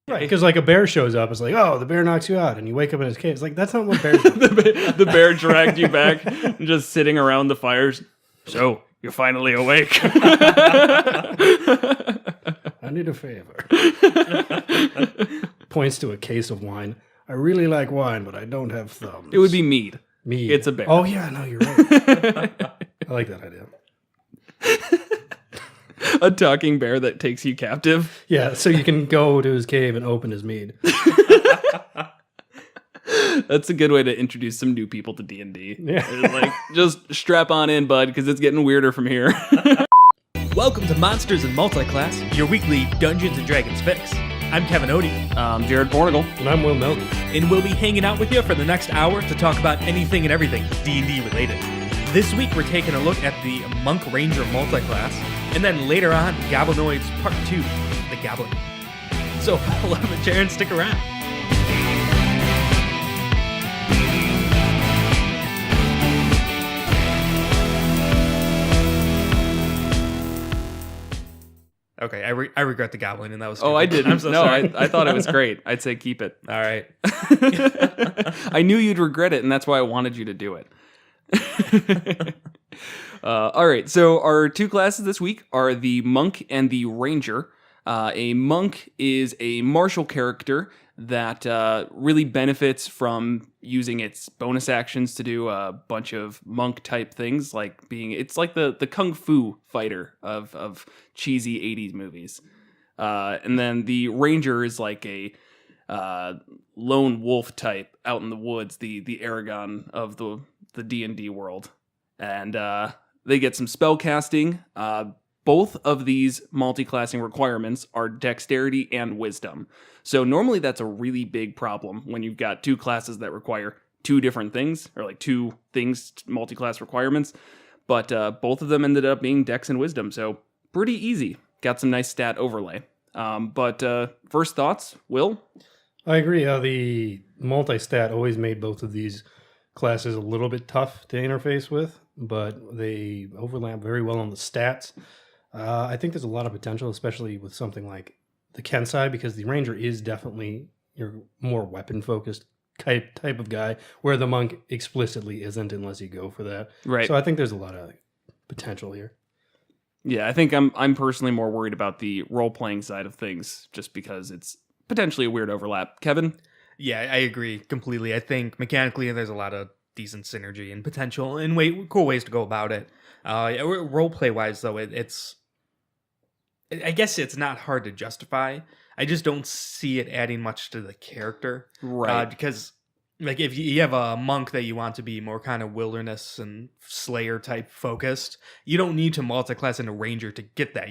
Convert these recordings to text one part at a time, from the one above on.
Right, because like a bear shows up, it's like, oh, the bear knocks you out, and you wake up in his cave. It's like, that's not what bears do. The bear dragged you back, just sitting around the fires. So, you're finally awake. I need a favor. Points to a case of wine. I really like wine, but I don't have thumbs. It would be mead. Mead. It's a bear. Oh, yeah, no, you're right. I like that idea. A talking bear that takes you captive. Yeah, so you can go to his cave and open his mead. That's a good way to introduce some new people to D&D. Yeah. Like, just strap on in, bud, because it's getting weirder from here. Welcome to Monsters and Multiclass, your weekly Dungeons & Dragons fix. I'm Kevin Odie. Jared Pornigal. And I'm Will Melton. And we'll be hanging out with you for the next hour to talk about anything and everything D&D related. This week we're taking a look at the Monk Ranger multiclass, and then later on, Goblinoids Part 2, the Goblin. So pull up a chair and stick around. Okay, I regret the Goblin, and that was stupid. Oh, I didn't. I'm so no, sorry. I thought it was great. I'd say keep it. All right. I knew you'd regret it, and that's why I wanted you to do it. All right, so our two classes this week are the Monk and the Ranger. A Monk is a martial character that really benefits from using its bonus actions to do a bunch of monk-type things, like it's like the kung fu fighter of cheesy 80s movies. And then the Ranger is like a lone wolf type out in the woods, the Aragon of the D&D world. And they get some spell casting. Both of these multi-classing requirements are dexterity and wisdom. So normally that's a really big problem when you've got two classes that require two different things, or like two things, multi-class requirements. But both of them ended up being dex and wisdom, so pretty easy. Got some nice stat overlay. But first thoughts, Will? I agree. The multi-stat always made both of these classes a little bit tough to interface with, but they overlap very well on the stats. I think there's a lot of potential, especially with something like the Kensai, because the Ranger is definitely your more weapon-focused type of guy, where the Monk explicitly isn't unless you go for that. Right. So I think there's a lot of potential here. Yeah, I think I'm personally more worried about the role-playing side of things, just because it's potentially a weird overlap. Kevin? Yeah, I agree completely. I think mechanically there's a lot of decent synergy and potential and cool ways to go about it. Role-play-wise, though, I guess it's not hard to justify. I just don't see it adding much to the character. Right. Because, like, if you have a monk that you want to be more kind of wilderness and slayer type focused, you don't need to multi-class in a ranger to get that.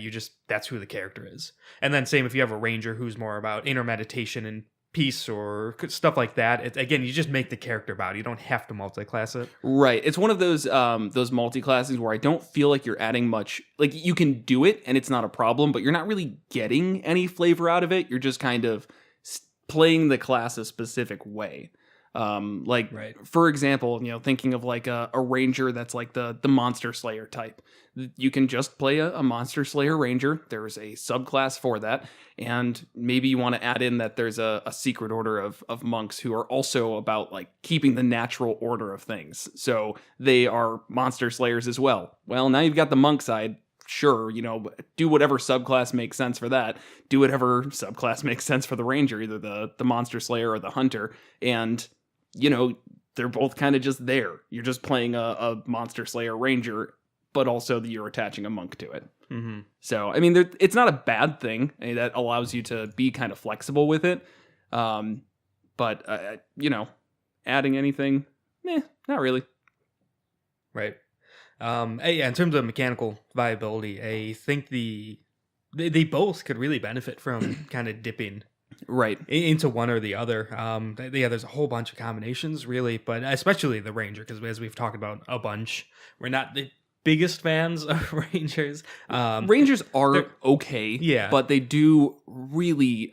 That's who the character is. And then same if you have a ranger who's more about inner meditation and peace or stuff like that. Again, you just make the character about it. You don't have to multi-class it. Right. It's one of those multi-classes where I don't feel like you're adding much. Like, you can do it and it's not a problem, but you're not really getting any flavor out of it. You're just kind of playing the class a specific way. Right. For example, thinking of like a ranger that's like the monster slayer type. You can just play a monster slayer ranger. There's a subclass for that. And maybe you want to add in that there's a secret order of monks who are also about like keeping the natural order of things. So they are monster slayers as well. Well, now you've got the monk side. Sure, do whatever subclass makes sense for that. Do whatever subclass makes sense for the ranger, either the monster slayer or the hunter. And they're both kind of just there. You're just playing a monster slayer ranger, but also you're attaching a monk to it. Mm-hmm. So, I mean, it's not a bad thing. That allows you to be kind of flexible with it. But, adding anything, not really. Right. Yeah, in terms of mechanical viability, I think they both could really benefit from kind of dipping right into one or the other. There's a whole bunch of combinations, really, but especially the Ranger, because as we've talked about a bunch, we're not the biggest fans of Rangers. Rangers are okay, yeah, but they do really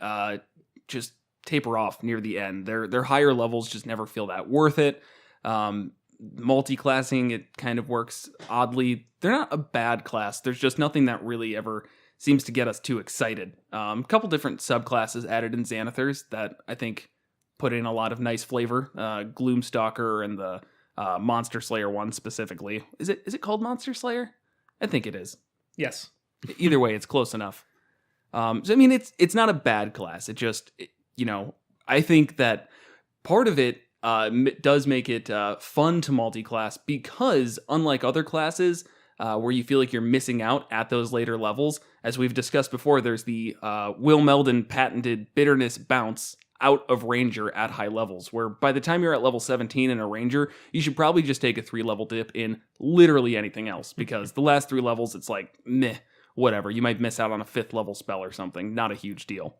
just taper off near the end. Their higher levels just never feel that worth it. Multi-classing, it kind of works oddly. They're not a bad class. There's just nothing that really ever seems to get us too excited. A couple different subclasses added in Xanathars that I think put in a lot of nice flavor. Gloomstalker and the Monster Slayer one specifically. Is it called Monster Slayer? I think it is. Yes. Either way, it's close enough. So I mean, it's not a bad class. It just, I think that part of it does make it fun to multi-class because unlike other classes where you feel like you're missing out at those later levels, as we've discussed before, there's the Will Meldon patented bitterness bounce out of Ranger at high levels, where by the time you're at level 17 in a Ranger, you should probably just take a 3-level dip in literally anything else, because the last 3 levels, it's like, meh, whatever. You might miss out on a 5th level spell or something. Not a huge deal.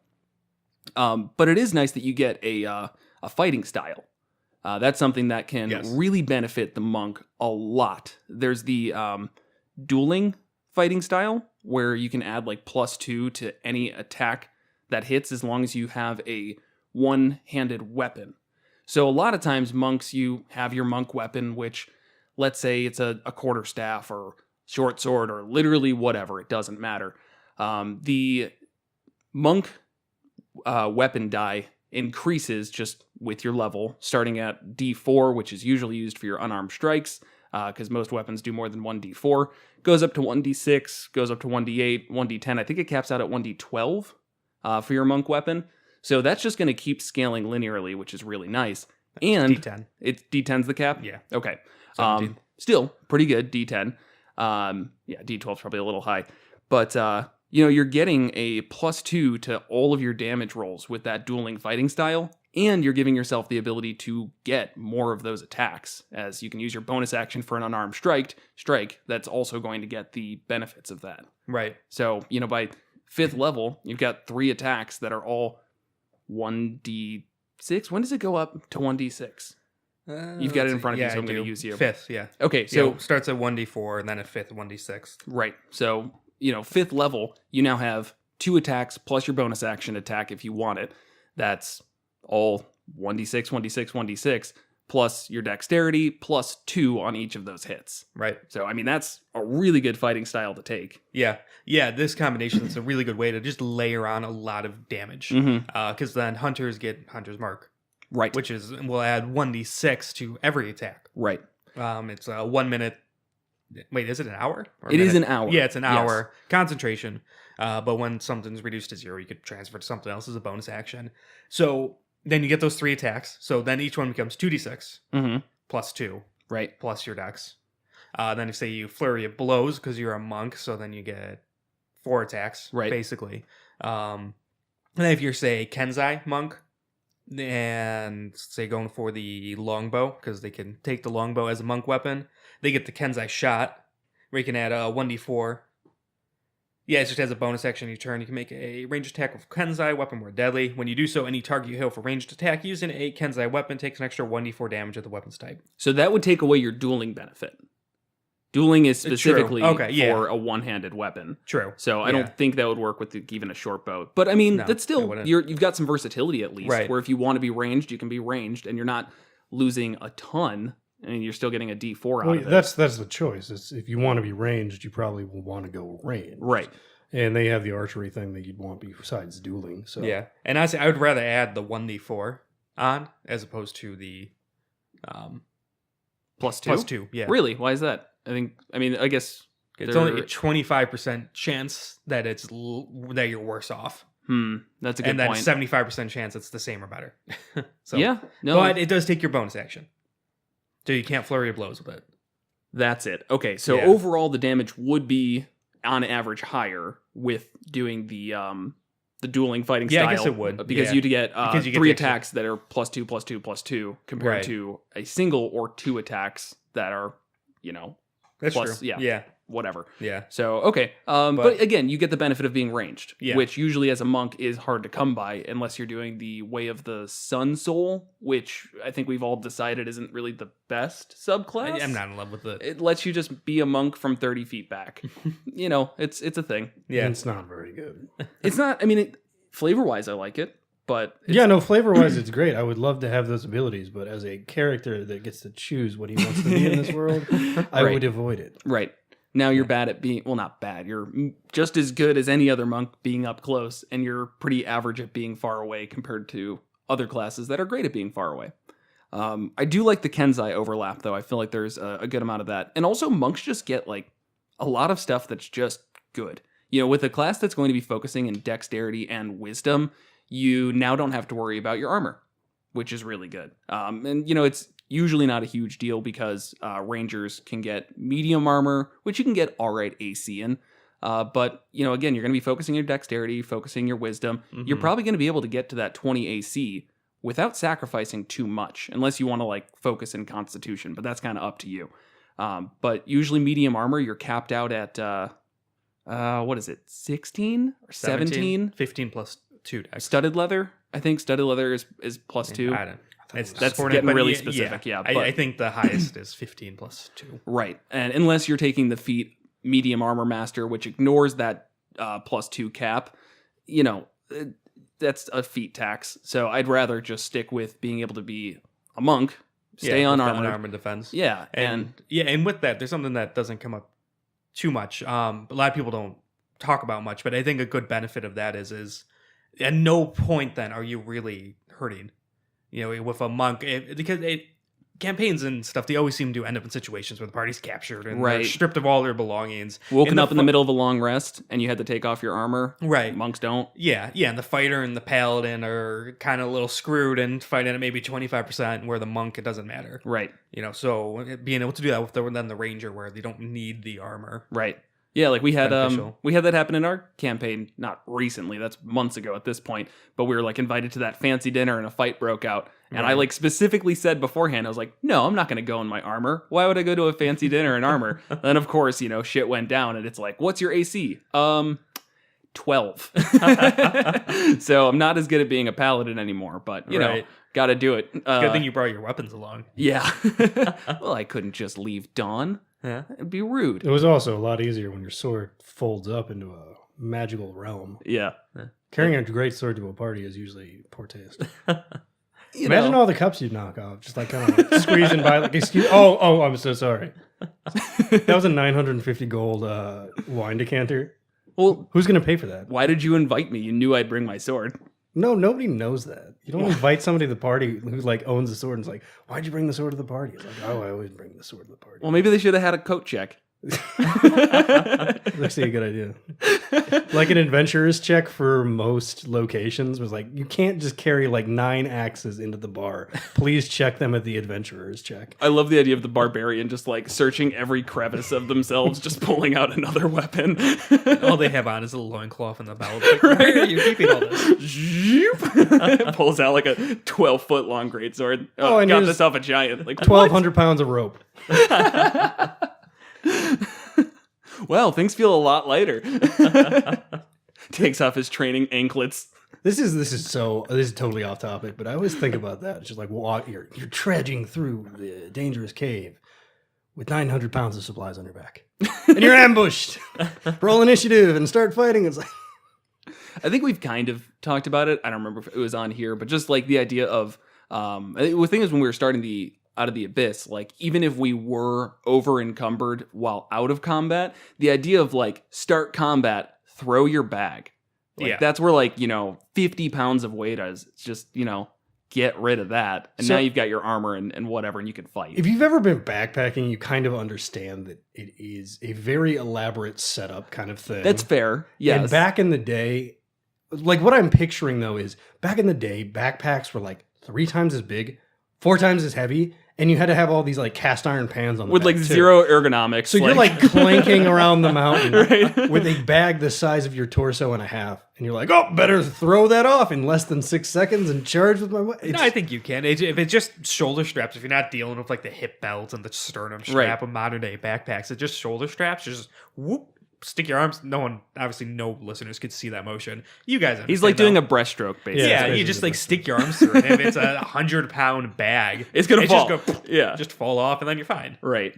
But it is nice that you get a fighting style. That's something that can really benefit the monk a lot. There's the dueling fighting style, where you can add like +2 to any attack that hits as long as you have a one-handed weapon. So a lot of times monks, you have your monk weapon, which let's say it's a quarterstaff or short sword or literally whatever, it doesn't matter. The monk weapon die increases just with your level, starting at D4, which is usually used for your unarmed strikes, because most weapons do more than 1d4, goes up to 1d6, goes up to 1d8, 1d10. I think it caps out at 1d12 for your monk weapon. So that's just going to keep scaling linearly, which is really nice. And D10. It's D10's the cap? Yeah. Okay. 17. Still pretty good, D10. Yeah, D12's probably a little high. But, you're getting a +2 to all of your damage rolls with that dueling fighting style, and you're giving yourself the ability to get more of those attacks, as you can use your bonus action for an unarmed strike that's also going to get the benefits of that. Right. So, by 5th level, you've got 3 attacks that are all 1d6. When does it go up to 1d6? You've got it in front of you, so I'm going to use you. 5th, yeah. Okay, so starts at 1d4 and then a 5th 1d6. Right. So, 5th level, you now have 2 attacks plus your bonus action attack if you want it. That's all 1d6, 1d6, 1d6, plus your dexterity, plus 2 on each of those hits. Right. So, I mean, that's a really good fighting style to take. Yeah. Yeah, this combination is a really good way to just layer on a lot of damage. Because then hunters get Hunter's Mark. Right. Which will add 1d6 to every attack. Right. It's 1 minute. Wait, is it an hour? It is an hour. Yeah, it's an hour concentration. But when something's reduced to 0, you could transfer to something else as a bonus action. So then you get those 3 attacks. So then each one becomes 2d6 plus 2. Right. Plus your dex. Then if say you Flurry of Blows because you're a monk, so then you get 4 attacks, right, basically. And then if you're, say, Kenzai monk, and say going for the longbow, because they can take the longbow as a monk weapon, they get the Kenzai shot, where you can add a 1d4. Yeah, it just has a bonus action on your turn. You can make a ranged attack with Kenzai weapon more deadly. When you do so, any target you hit for ranged attack using a Kenzai weapon takes an extra 1d4 damage of the weapon's type. So that would take away your dueling benefit. Dueling is specifically for a one-handed weapon. True. So I don't think that would work with even a short bow. But I mean, that's still, you've got some versatility at least, where if you want to be ranged, you can be ranged, and you're not losing a ton, and you're still getting a D4 out of it. That's the choice. It's, if you want to be ranged, you probably will want to go ranged. Right. And they have the archery thing that you'd want besides dueling. So yeah. And honestly, I would rather add the 1d4 on as opposed to the +2? +2, yeah. Really? Why is that? I guess it's only a 25% chance that that you're worse off. That's a good point. And then 75% chance it's the same or better. So, yeah, no, but it does take your bonus action, so you can't Flurry of Blows with it. That's it. Okay, so overall the damage would be on average higher with doing the dueling fighting style. Yeah, I guess it would, because you'd get 3 attacks that are +2, +2, +2 compared to a single or 2 attacks that are That's plus, true. Yeah. Whatever. Yeah. So, okay. But again, you get the benefit of being ranged, which usually as a monk is hard to come by unless you're doing the Way of the Sun Soul, which I think we've all decided isn't really the best subclass. I'm not in love with it. It lets you just be a monk from 30 feet back. It's a thing. Yeah. It's not very good. It's not, flavor-wise, I like it. But flavor-wise, it's great. I would love to have those abilities, but as a character that gets to choose what he wants to be in this world, I would avoid it. Right. Now you're bad at being, well, not bad. You're just as good as any other monk being up close, and you're pretty average at being far away compared to other classes that are great at being far away. I do like the Kenzai overlap, though. I feel like there's a good amount of that. And also, monks just get like a lot of stuff that's just good. With a class that's going to be focusing in dexterity and wisdom, you now don't have to worry about your armor, which is really good. And it's usually not a huge deal because rangers can get medium armor, which you can get all right AC in. But, again, you're going to be focusing your dexterity, focusing your wisdom. Mm-hmm. You're probably going to be able to get to that 20 AC without sacrificing too much, unless you want to like focus in constitution, but that's kind of up to you. But usually medium armor, you're capped out at, what is it, 16 or 17? 15 plus 2 dex. Studded leather? I think studded leather is plus 2. I don't know. That's getting really specific, yeah. I think the highest is 15 plus 2. Right. And unless you're taking the feat medium armor master, which ignores that plus 2 cap, that's a feat tax. So I'd rather just stick with being able to be a monk, stay unarmored. Unarmored defense. Yeah. And with that, there's something that doesn't come up too much. A lot of people don't talk about much, but I think a good benefit of that is at no point then are you really hurting. With a monk, because campaigns and stuff, they always seem to end up in situations where the party's captured and they're stripped of all their belongings. Woken up in the middle of a long rest and you had to take off your armor. Right. Monks don't. Yeah, and the fighter and the paladin are kind of a little screwed and fighting at maybe 25%, where the monk, it doesn't matter. Right. So being able to do that with the ranger, where they don't need the armor. Right. Yeah, like we had that happen in our campaign, not recently, that's months ago at this point, but we were like invited to that fancy dinner and a fight broke out. And I like specifically said beforehand, I was like, no, I'm not going to go in my armor. Why would I go to a fancy dinner in armor? Then of course, shit went down and it's like, what's your AC? 12. So I'm not as good at being a paladin anymore, but got to do it. Good thing you brought your weapons along. Yeah. Well, I couldn't just leave Dawn. Yeah. It'd be rude. It was also a lot easier when your sword folds up into a magical realm. Yeah. Carrying a great sword to a party is usually poor taste. Imagine all the cups you'd knock off, just like kind of like squeezing by. Like, excuse. Oh, I'm so sorry. That was a 950 gold wine decanter. Well, who's going to pay for that? Why did you invite me? You knew I'd bring my sword. No, nobody knows that. You don't invite somebody to the party who like owns the sword and is like, "Why'd you bring the sword to the party?" It's like, "Oh, I always bring the sword to the party." Well, maybe they should have had a coat check. That's a good idea. Like an adventurer's check for most locations was like, you can't just carry like 9 axes into the bar. Please check them at the adventurer's check. I love the idea of the barbarian just like searching every crevice of themselves, just pulling out another weapon. All they have on is a loincloth and the belt. Like, right? Where are you keeping all this? Pulls out like a 12-foot long greatsword. And got this off a giant. Like 1,200 pounds of rope. Well, things feel a lot lighter. Takes off his training anklets. This is totally off topic, but I always think about that. It's just like you're trudging through the dangerous cave with 900 pounds of supplies on your back, and you're ambushed. Roll initiative and start fighting. It's like, I think we've kind of talked about it. I don't remember if it was on here, but just like the idea of the thing is when we were starting out of the abyss, like even if we were over encumbered while out of combat, the idea of like start combat, throw your bag. Like that's where like, 50 pounds of weight is just, get rid of that. And now you've got your armor and whatever, and you can fight. If you've ever been backpacking, you kind of understand that it is a very elaborate setup kind of thing. That's fair. Yes. And back in the day, like what I'm picturing though is back in the day, backpacks were like 3 times as big, 4 times as heavy, and you had to have all these like cast iron pans on the with back, like too. Zero ergonomics. So you're like clanking around the mountain right? with a bag the size of your torso and a half, and you're like, "Oh, better throw that off in less than 6 seconds and charge with my." No, I think you can. If it's just shoulder straps, if you're not dealing with like the hip belt and the sternum strap of modern day backpacks, it's just shoulder straps. Just whoop. Stick your arms. No listeners could see that motion. You guys understand. He's like doing a breaststroke, basically. Yeah, you just like stick your arms through it. If it's a 100-pound bag, it's gonna fall. Just fall off, and then you're fine. Right.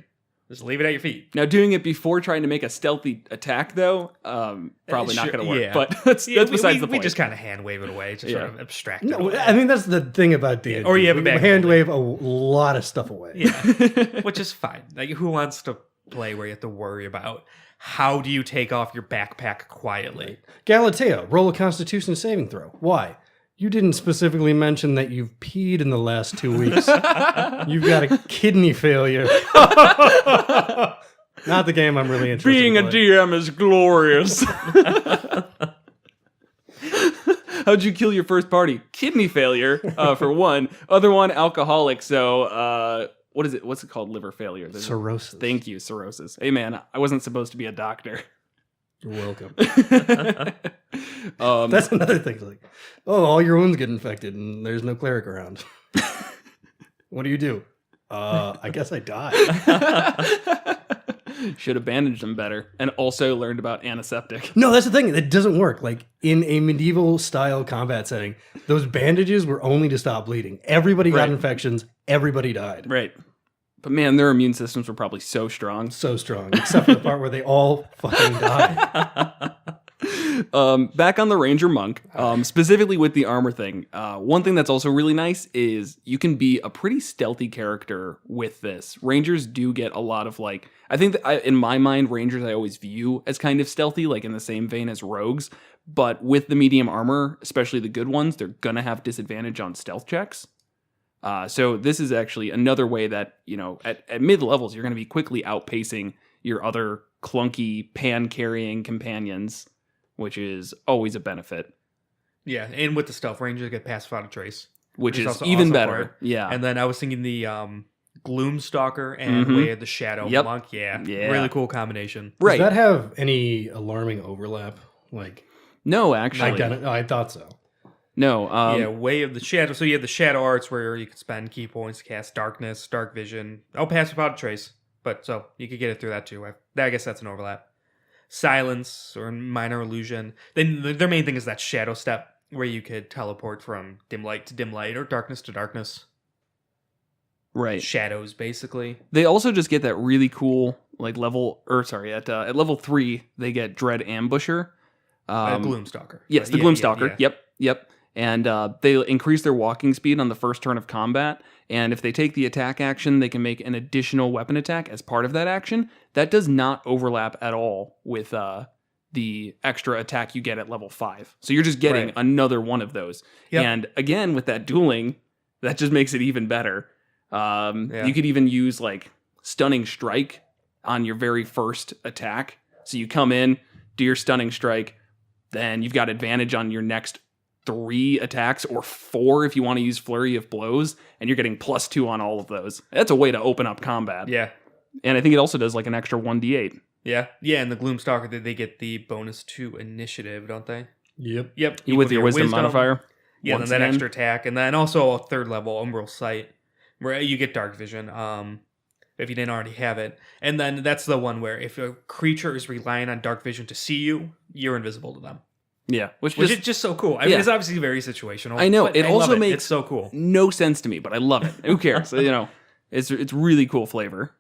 Just leave it at your feet. Now, doing it before trying to make a stealthy attack, though, probably not going to work. Yeah. But that's besides the point. We just kind of hand wave it away to sort of abstract it away. I think that's the thing about D&D. Or you have a bag hand wave a lot of stuff away. Yeah, which is fine. Like, who wants to play where you have to worry about how do you take off your backpack quietly. Galatea, roll a Constitution saving throw. Why? You didn't specifically mention that you've peed in the last 2 weeks. You've got a kidney failure. Not the game I'm really interested Being in. a DM is glorious. How'd you kill your first party? Kidney failure, for one. Other one, alcoholic. So, what is it? What's it called? Liver failure. Cirrhosis. Thank you, cirrhosis. Hey, man, I wasn't supposed to be a doctor. You're welcome. Um, That's another thing. It's like, oh, all your wounds get infected and there's no cleric around. What do? I guess I died. Should have bandaged them better, and also learned about antiseptic. No, that's the thing. It doesn't work. Like in a medieval style combat setting, those bandages were only to stop bleeding. Everybody got Right. infections. Everybody died. Right. But man, their immune systems were probably so strong. So strong, except for the part where they all fucking died. Back on the Ranger Monk, specifically with the armor thing, one thing that's also really nice is you can be a pretty stealthy character with this. Rangers do get a lot of like, I think that in my mind, Rangers I always view as kind of stealthy, like in the same vein as rogues. But with the medium armor, especially the good ones, they're going to have disadvantage on stealth checks. So this is actually another way that, you know, at mid levels, you're going to be quickly outpacing your other clunky pan-carrying companions, which is always a benefit. Yeah, and with the stealth, Rangers get passive out of trace. Which is also even awesome for better. it. Yeah. And then I was thinking the Gloomstalker and Mhm. Way of the Shadow Yep. Monk. Yeah, Yeah. really cool combination. Right. Does that have any alarming overlap? Like, No, actually. I thought so. No. Yeah, Way of the Shadow. So you have the Shadow Arts where you can spend key points to cast Darkness, Dark Vision. Oh, passive out of trace. But so you could get it through that too. I guess that's an overlap. Silence or Minor Illusion. Then their main thing is that Shadow Step where you could teleport from dim light to dim light or darkness to darkness. Right. Shadows, basically. They also just get that really cool, like at level 3, they get Dread Ambusher. Gloomstalker. Yes, the Yeah, Gloomstalker. yeah. Yep. And they increase their walking speed on the first turn of combat. And if they take the attack action, they can make an additional weapon attack as part of that action. That does not overlap at all with the extra attack you get at level 5. So you're just getting Right. another one of those. Yep. And again, with that dueling, that just makes it even better. You could even use like Stunning Strike on your very first attack. So you come in, do your Stunning Strike, then you've got advantage on your next 3 attacks, or 4 if you want to use Flurry of Blows, and you're getting +2 on all of those. That's a way to open up combat. Yeah. And I think it also does like an extra 1d8. Yeah. Yeah, and the Gloomstalker, they get the bonus to initiative, don't they? Yep. Yep. With your wisdom modifier. Yeah, and once then that again. extra attack. And then also a third level, Umbral Sight, where you get Dark Vision, if you didn't already have it. And then that's the one where if a creature is relying on Dark Vision to see you, you're invisible to them. Yeah, which Which is just so cool. I mean, Yeah. it's obviously very situational. I know, but it I love also makes- It's so cool. no sense to me, but I love it. Who cares? You know, it's really cool flavor.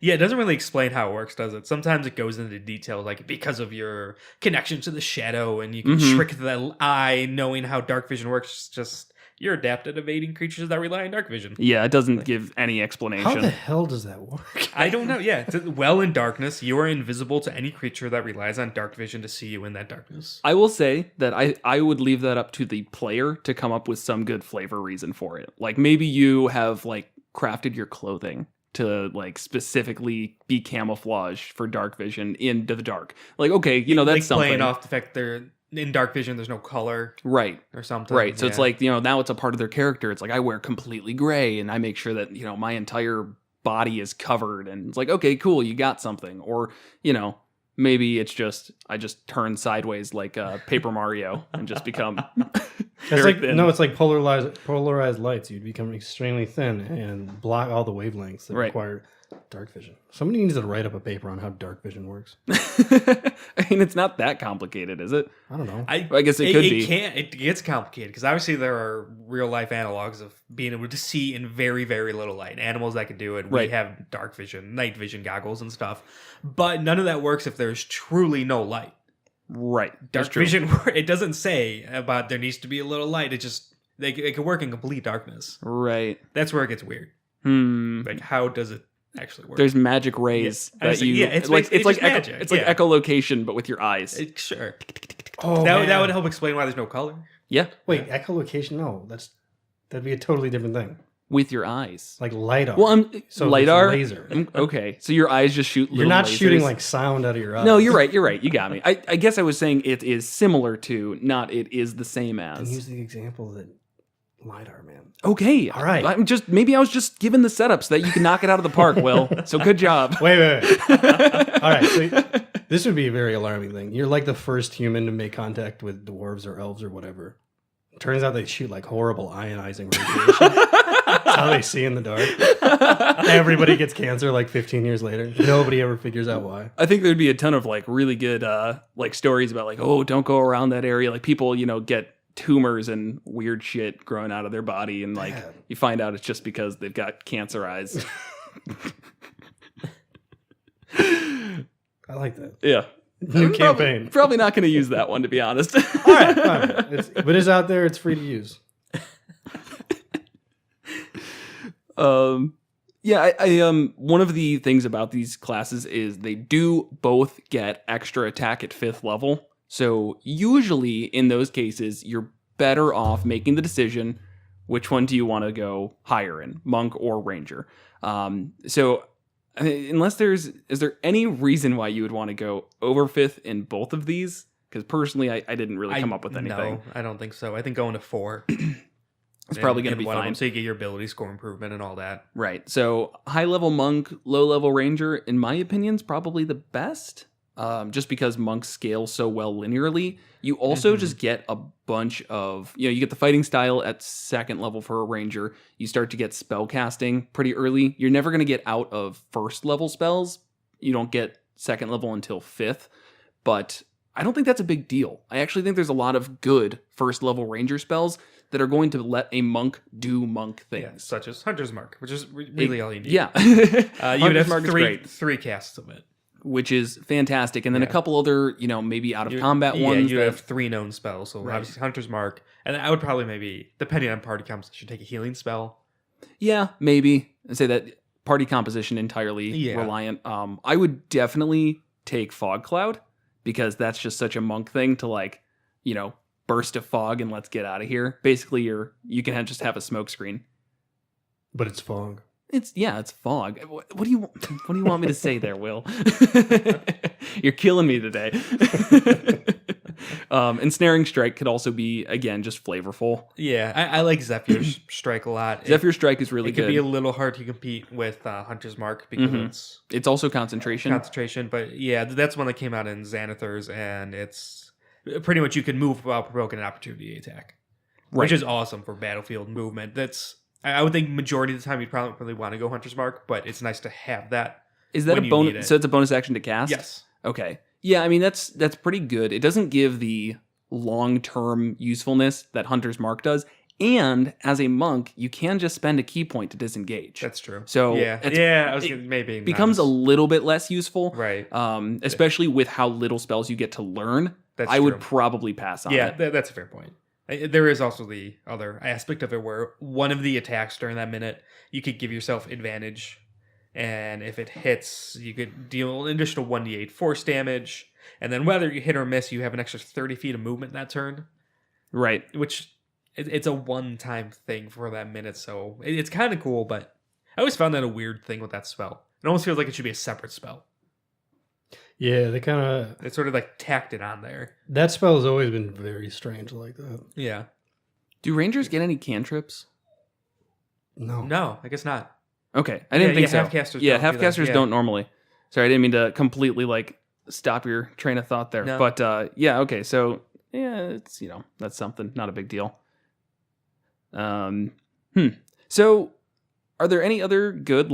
Yeah, it doesn't really explain how it works, does it? Sometimes it goes into detail, like because of your connection to the shadow, and you can Mhm. trick the eye, knowing how dark vision works. It's just you're adept at evading creatures that rely on dark vision. Yeah, it doesn't give any explanation. How the hell does that work? I don't know. Yeah, well in darkness, you are invisible to any creature that relies on dark vision to see you in that darkness. I will say that I would leave that up to the player to come up with some good flavor reason for it. Like maybe you have like crafted your clothing to like specifically be camouflage for dark vision into the dark. Like, okay, you know, that's like something. playing off the fact they're in dark vision. There's no color Right. or something. Right. So it's Yeah. like, you know, now it's a part of their character. It's like I wear completely gray and I make sure that, you know, my entire body is covered. And it's like, okay, cool, you got something. Or, you know, maybe it's just I just turn sideways like Paper Mario and just become It's very like thin. no, it's like polarized lights. You'd become extremely thin and block all the wavelengths that Right. require dark vision. Somebody needs to write up a paper on how dark vision works. I mean, it's not that complicated, is it? I don't know. I guess it could be. It gets complicated because obviously there are real life analogs of being able to see in very, very little light. Animals that can do it. Right. We have dark vision, night vision goggles and stuff. But none of that works if there's truly no light. Right. That's Dark true. vision, it doesn't say about there needs to be a little light. It just, it can work in complete darkness. Right. That's where it gets weird. Hmm. Like, how does it actually work. There's magic rays Yeah. that you. Yeah, it's like magic. It's like echolocation, but with your eyes. Sure. Oh, That would help explain why there's no color. Yeah, Wait, echolocation? No, that'd be a totally different thing. with your eyes. Like LiDAR. Well, So it's lidar. laser. Okay, so your eyes just shoot. You're not lasers. shooting like sound out of your eyes. No, you're right. You're right. You got me. I guess I was saying it is similar to, not it is the same And as. use the example that LiDAR, man. Okay. All right. Maybe I was just given the setup so that you can knock it out of the park, Will. So good job. Wait. All right. So this would be a very alarming thing. You're like the first human to make contact with dwarves or elves or whatever. Turns out they shoot like horrible ionizing radiation. That's how they see in the dark. Everybody gets cancer like 15 years later. Nobody ever figures out why. I think there'd be a ton of like really good like stories about like, oh, don't go around that area. Like people, get tumors and weird shit growing out of their body, and like Damn. you find out it's just because they've got cancer eyes. I like that. Yeah. New campaign. Probably not going to use that one, to be honest. All right, fine. If it is out there, it's free to use. Yeah, I one of the things about these classes is they do both get extra attack at 5th level. So usually in those cases, you're better off making the decision, which one do you want to go higher in, monk or ranger? So unless is there any reason why you would want to go over 5th in both of these? Because personally, I didn't really come up with anything. No, I don't think so. I think going to 4. It's probably going to be one of fine. them, so you get your ability score improvement and all that. Right. So high level monk, low level ranger, in my opinion, is probably the best. Just because monks scale so well linearly. You also just get a bunch of, you get the fighting style at 2nd level for a ranger. You start to get spell casting pretty early. You're never going to get out of 1st level spells. You don't get 2nd level until 5th. But I don't think that's a big deal. I actually think there's a lot of good 1st level ranger spells that are going to let a monk do monk things. Yeah, such as Hunter's Mark, which is really all you need. Yeah. You would Hunter's Mark have is great. three casts of it. Which is fantastic. And then a Yeah. couple other, maybe out of combat Yeah, ones. you that- have 3 known spells. So obviously Hunter's Mark. And I would probably maybe, depending on party composition, take a healing spell. Yeah, maybe. And say that party composition entirely Yeah. reliant. I would definitely take Fog Cloud, because that's just such a monk thing to burst a fog and let's get out of here. Basically, you can just have a smoke screen. But it's fog. It's fog. What do you want me to say there, Will? You're killing me today. Ensnaring Strike could also be, again, just flavorful. Yeah, I like Zephyr's Strike a lot. Zephyr Strike is really It can good. be a little hard to compete with Hunter's Mark because It's also concentration. but yeah, that's one that came out in Xanathar's, and it's pretty much you can move without provoking an opportunity attack, which is awesome for battlefield movement. I would think majority of the time you'd probably want to go Hunter's Mark, but it's nice to have that. Is that when a you need bonus? it. So it's a bonus action to cast? Yes. Okay. Yeah, I mean that's pretty good. It doesn't give the long-term usefulness that Hunter's Mark does, and as a monk, you can just spend a key point to disengage. That's true. So I was gonna, maybe it becomes a little bit less useful, right. Especially with how little spells you get to learn. That's I true. would probably pass on it. That's a fair point. There is also the other aspect of it where one of the attacks during that minute, you could give yourself advantage. And if it hits, you could deal an additional 1d8 force damage. And then whether you hit or miss, you have an extra 30 feet of movement that turn. Right. Which, it's a one-time thing for that minute. So it's kind of cool, but I always found that a weird thing with that spell. It almost feels like it should be a separate spell. Yeah, they kind of... It's sort of like tacked it on there. That spell has always been very strange like that. Yeah. Do Rangers get any cantrips? No, I guess not. Okay, I didn't think so. Half-casters Yeah, don't do that. half-casters Yeah. don't normally. Sorry, I didn't mean to completely stop your train of thought there. No. But yeah, okay, so yeah, it's that's something, not a big deal. So are there any other good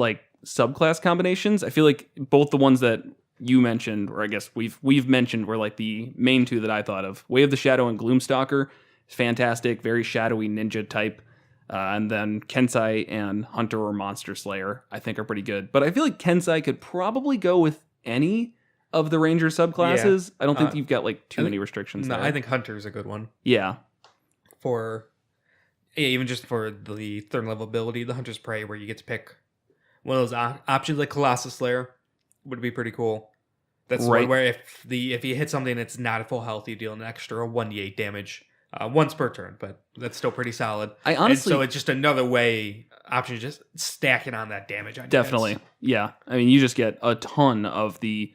subclass combinations? I feel like both the ones that you mentioned, or I guess we've mentioned, were the main two that I thought of. Way of the Shadow and Gloomstalker is fantastic, very shadowy ninja type. And then Kensai and Hunter or Monster Slayer, I think, are pretty good. But I feel like Kensai could probably go with any of the Ranger subclasses. I don't think you've got too many restrictions No, there. I think Hunter's a good one. Yeah. Even just for the 3rd level ability, the Hunter's Prey, where you get to pick one of those options like Colossus Slayer would be pretty cool. That's Right. one where if you hit something that's not at full health, you deal an extra 1d8 damage once per turn, but that's still pretty solid. I honestly, so it's just another option, just stacking on that damage on your definitely, hits. yeah. I mean, you just get a ton of the.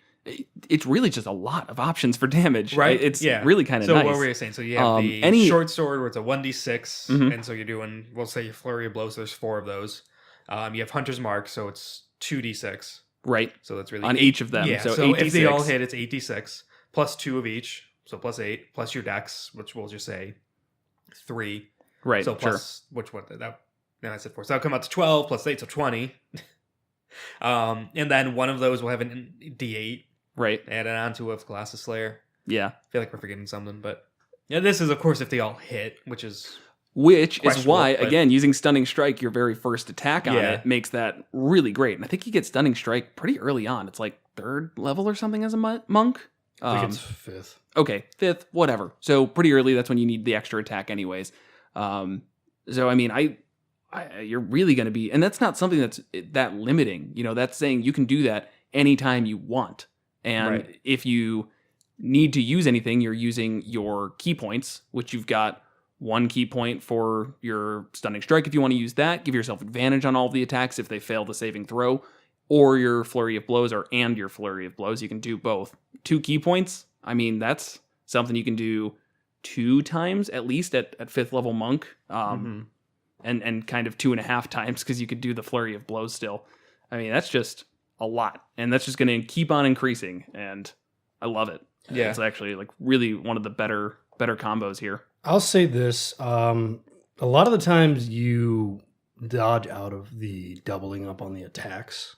It's really just a lot of options for damage, Right? It's Yeah. really kind of So nice. what were you saying? So you have the short sword where it's a 1d6, Mhm. and so you're doing, we'll say your Flurry of Blows, there's 4 of those. You have Hunter's Mark, so it's 2d6. Right. So that's really On each of them. Yeah, So so if 8d6. they all hit, it's 8d6 plus 2 of each, so plus 8 plus your dex, which we'll just say 3. Right. So sure. plus which one? That then I said 4. So that'll come out to 12 plus 8, so 20. And then one of those will have an d8 Right. added onto with Colossus Slayer. Yeah. I feel like we're forgetting something, but yeah, this is of course if they all hit, which is Questionable, why, but- again, using Stunning Strike, your very first attack on Yeah. it, makes that really great. And I think you get Stunning Strike pretty early on. It's like 3rd level or something as a monk. I think it's 5th. Okay, 5th, whatever. So pretty early, that's when you need the extra attack anyways. So, I mean, you're really going to be... And that's not something that's that limiting. You know, that's saying you can do that anytime you want. And Right. if you need to use anything, you're using your key points, which you've got 1 key point for your Stunning Strike if you want to use that. Give yourself advantage on all of the attacks if they fail the saving throw. Or your Flurry of Blows, and your Flurry of Blows. You can do both. 2 key points, I mean, that's something you can do 2 times at least at 5th level monk. And kind of 2.5 times because you could do the Flurry of Blows still. I mean, that's just a lot. And that's just going to keep on increasing. And I love it. Yeah. It's actually like really one of the better combos here. I'll say this. A lot of the times you dodge out of the doubling up on the attacks.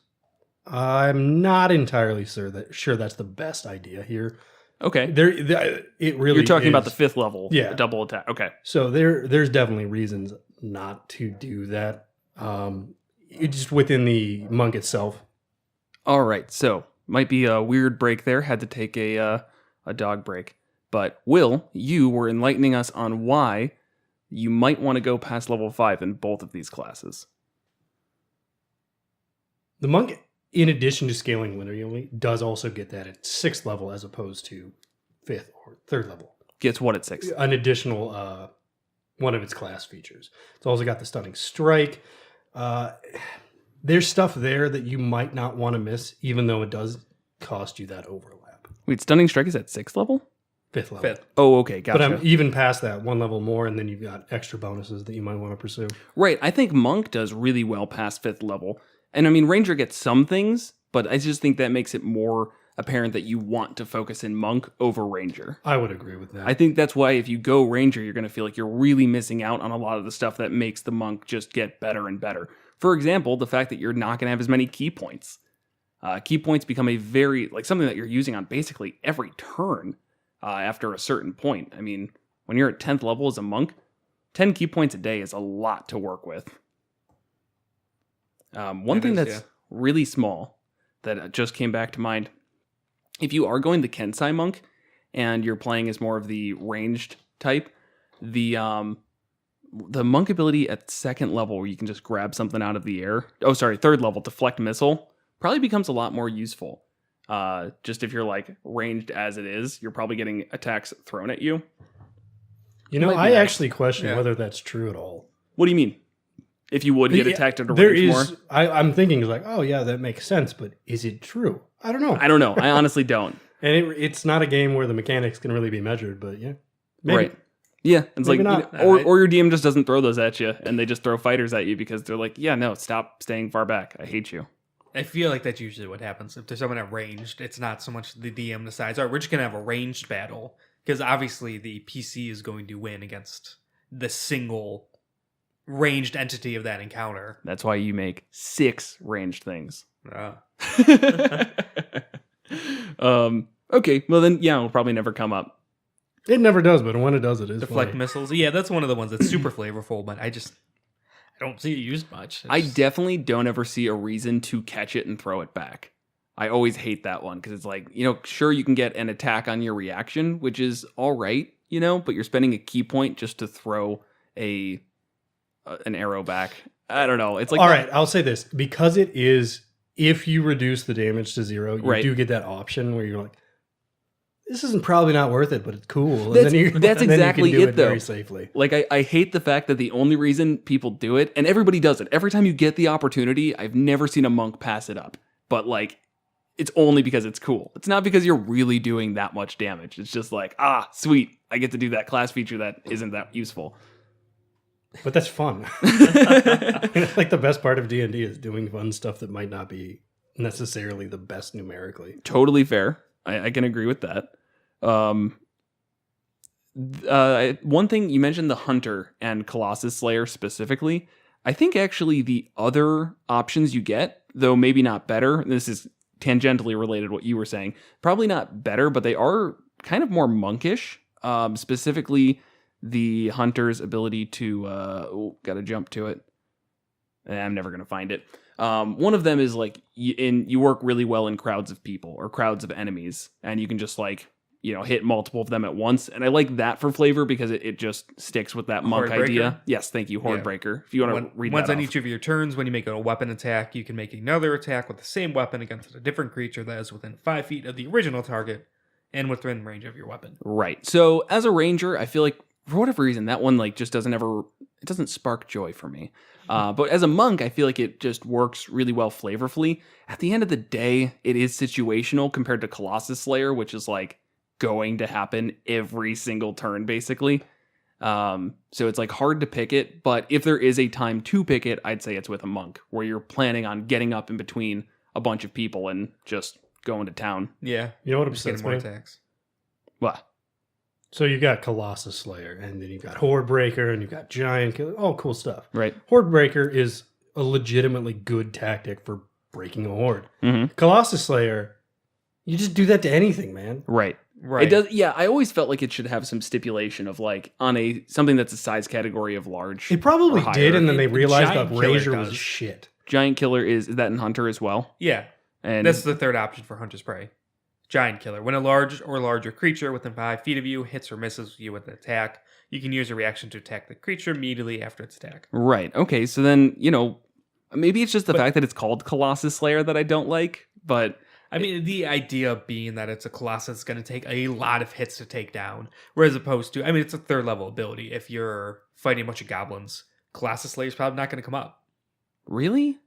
I'm not entirely sure that's the best idea here. Okay. It really You're talking about is. the 5th level double attack. Okay. So there's definitely reasons not to do that. It's just within the monk itself. All right. So might be a weird break there. Had to take a dog break. But Will, you were enlightening us on why you might want to go past level 5 in both of these classes. The monk, in addition to scaling linearly, does also get that at 6th level as opposed to 5th or 3rd level. Gets what at 6? An additional one of its class features. It's also got the Stunning Strike. There's stuff there that you might not want to miss, even though it does cost you that overlap. Wait, Stunning Strike is at 6th level? 5th level. 5th. Oh, okay. Gotcha. But I'm even past that, 1 level more, and then you've got extra bonuses that you might want to pursue. Right. I think Monk does really well past 5th level. And I mean, Ranger gets some things, but I just think that makes it more apparent that you want to focus in Monk over Ranger. I would agree with that. I think that's why if you go Ranger, you're going to feel like you're really missing out on a lot of the stuff that makes the Monk just get better and better. For example, the fact that you're not going to have as many key points. Key points become something that you're using on basically every turn after a certain point. I mean, when you're at 10th level as a Monk, 10 key points a day is a lot to work with. One thing that's really small that just came back to mind, if you are going the Kensai Monk and you're playing as more of the ranged type, the monk ability at 2nd level where you can just grab something out of the air, 3rd level, deflect missile, probably becomes a lot more useful. Just if you're like ranged as it is, you're probably getting attacks thrown at you. You know, Might be I nice. actually question Yeah. whether that's true at all. What do you mean? If you would get attacked at a There range more? is, I'm thinking like, oh yeah, that makes sense, but is it true? I don't know. I don't know. I honestly don't. And it's not a game where the mechanics can really be measured, but yeah, maybe. Right. Yeah, it's Maybe like, not. or your DM just doesn't throw those at you, and they just throw fighters at you because they're like, yeah, no, stop staying far back. I hate you. I feel like that's usually what happens. If there's someone at ranged, it's not so much the DM decides, all right, we're just going to have a ranged battle. Because obviously the PC is going to win against the single ranged entity of that encounter. That's why you make 6 ranged things. Okay, well then, yeah, it'll probably never come up. It never does, but when it does, it is Deflect funny. missiles. Yeah, that's one of the ones that's super flavorful, but I don't see it used much. I definitely don't ever see a reason to catch it and throw it back. I always hate that one because it's like, sure, you can get an attack on your reaction, which is all right, but you're spending a key point just to throw a an arrow back. I don't know. It's like all right, I'll say this, because it is, if you reduce the damage to 0, you Right. do get that option where you're like, this isn't probably not worth it, but it's cool. That's- and that's and then exactly you can do it, though. very safely. Like, I hate the fact that the only reason people do it, and everybody does it, every time you get the opportunity, I've never seen a monk pass it up. But, like, it's only because it's cool. It's not because you're really doing that much damage. It's just like, sweet, I get to do that class feature that isn't that useful. But that's fun. Like, the best part of D&D is doing fun stuff that might not be necessarily the best numerically. Totally fair. I can agree with that. One thing, you mentioned the Hunter and Colossus Slayer specifically. I think actually the other options you get, though maybe not better, this is tangentially related to what you were saying, probably not better, but they are kind of more monkish. Specifically, the Hunter's ability to... gotta jump to it. I'm never going to find it. One of them is like, you work really well in crowds of people or crowds of enemies, and you can just like, hit multiple of them at once. And I like that for flavor because it just sticks with that monk Horde idea. Breaker? Yes, thank you, Horde Breaker. If you want to read Once that on off. each of your turns, when you make a weapon attack, you can make another attack with the same weapon against a different creature that is within 5 feet of the original target and within range of your weapon. Right. So as a ranger, I feel like for whatever reason, that one like just it doesn't spark joy for me. But as a monk, I feel like it just works really well flavorfully. At the end of the day, it is situational compared to Colossus Slayer, which is like going to happen every single turn, basically. So it's like hard to pick it. But if there is a time to pick it, I'd say it's with a monk, where you're planning on getting up in between a bunch of people and just going to town. Yeah. You know what Just getting upsets more me? attacks. What? So you got Colossus Slayer, and then you've got Horde Breaker, and you've got Giant Killer. Oh, cool stuff. Right. Horde Breaker is a legitimately good tactic for breaking a horde. Mm-hmm. Colossus Slayer, you just do that to anything, man. Right. Right. It does. Yeah, I always felt like it should have some stipulation of like on something that's a size category of large. It probably or higher. did, and then they realized Giant that Killer Razor was does. shit. Giant Killer is that in Hunter as well? Yeah. And That's the third option for Hunter's Prey. Giant Killer. When a large or larger creature within 5 feet of you hits or misses you with an attack, you can use a reaction to attack the creature immediately after its attack. right. Okay, so then, maybe it's just the fact that it's called Colossus Slayer that I don't like, but I mean, the idea being that it's a Colossus that's going to take a lot of hits to take down, whereas opposed to, it's a third level ability. If you're fighting a bunch of goblins, Colossus Slayer's probably not going to come up. really?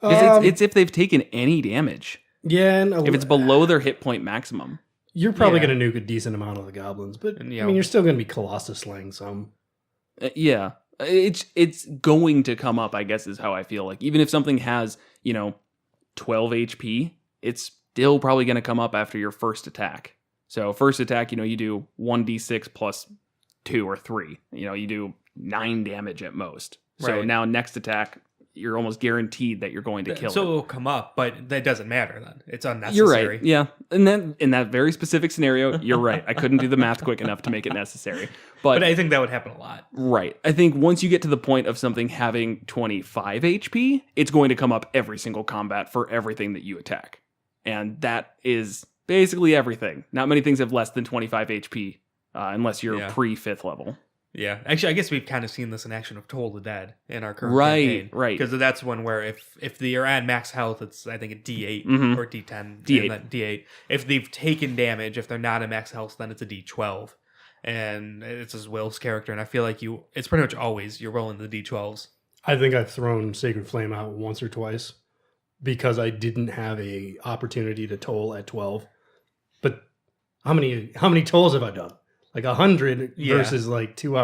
Because it's if they've taken any damage. Yeah, and If it's below their hit point maximum. you're probably Yeah. going to nuke a decent amount of the goblins, but And, you're still going to be Colossus slaying some. Yeah. It's going to come up, I guess, is how I feel. Like, even if something has, 12 HP, it's still probably going to come up after your first attack. So first attack, you do 1d6 plus 2 or 3. You do 9 damage at most. So Right. now next attack, you're almost guaranteed that you're going to kill So it. it'll come up, but that doesn't matter then. It's unnecessary. You're right. Yeah. And then in that very specific scenario, you're right. I couldn't do the math quick enough to make it necessary. But I think that would happen a lot. Right. I think once you get to the point of something having 25 HP, it's going to come up every single combat for everything that you attack. And that is basically everything. Not many things have less than 25 HP unless you're Yeah. pre-5th level. Yeah. Actually, I guess we've kind of seen this in action of Toll the Dead in our current Right, campaign. right. Because that's one where if they're at max health, it's, I think, a D8 Mhm. or D10. D8. and then D8. If they've taken damage, if they're not at max health, then it's a D12. And it's his Will's character. And I feel like it's pretty much always you're rolling the D12s. I think I've thrown Sacred Flame out once or twice because I didn't have a opportunity to toll at 12. But how many tolls have I done? Like 100 Yeah. versus like 2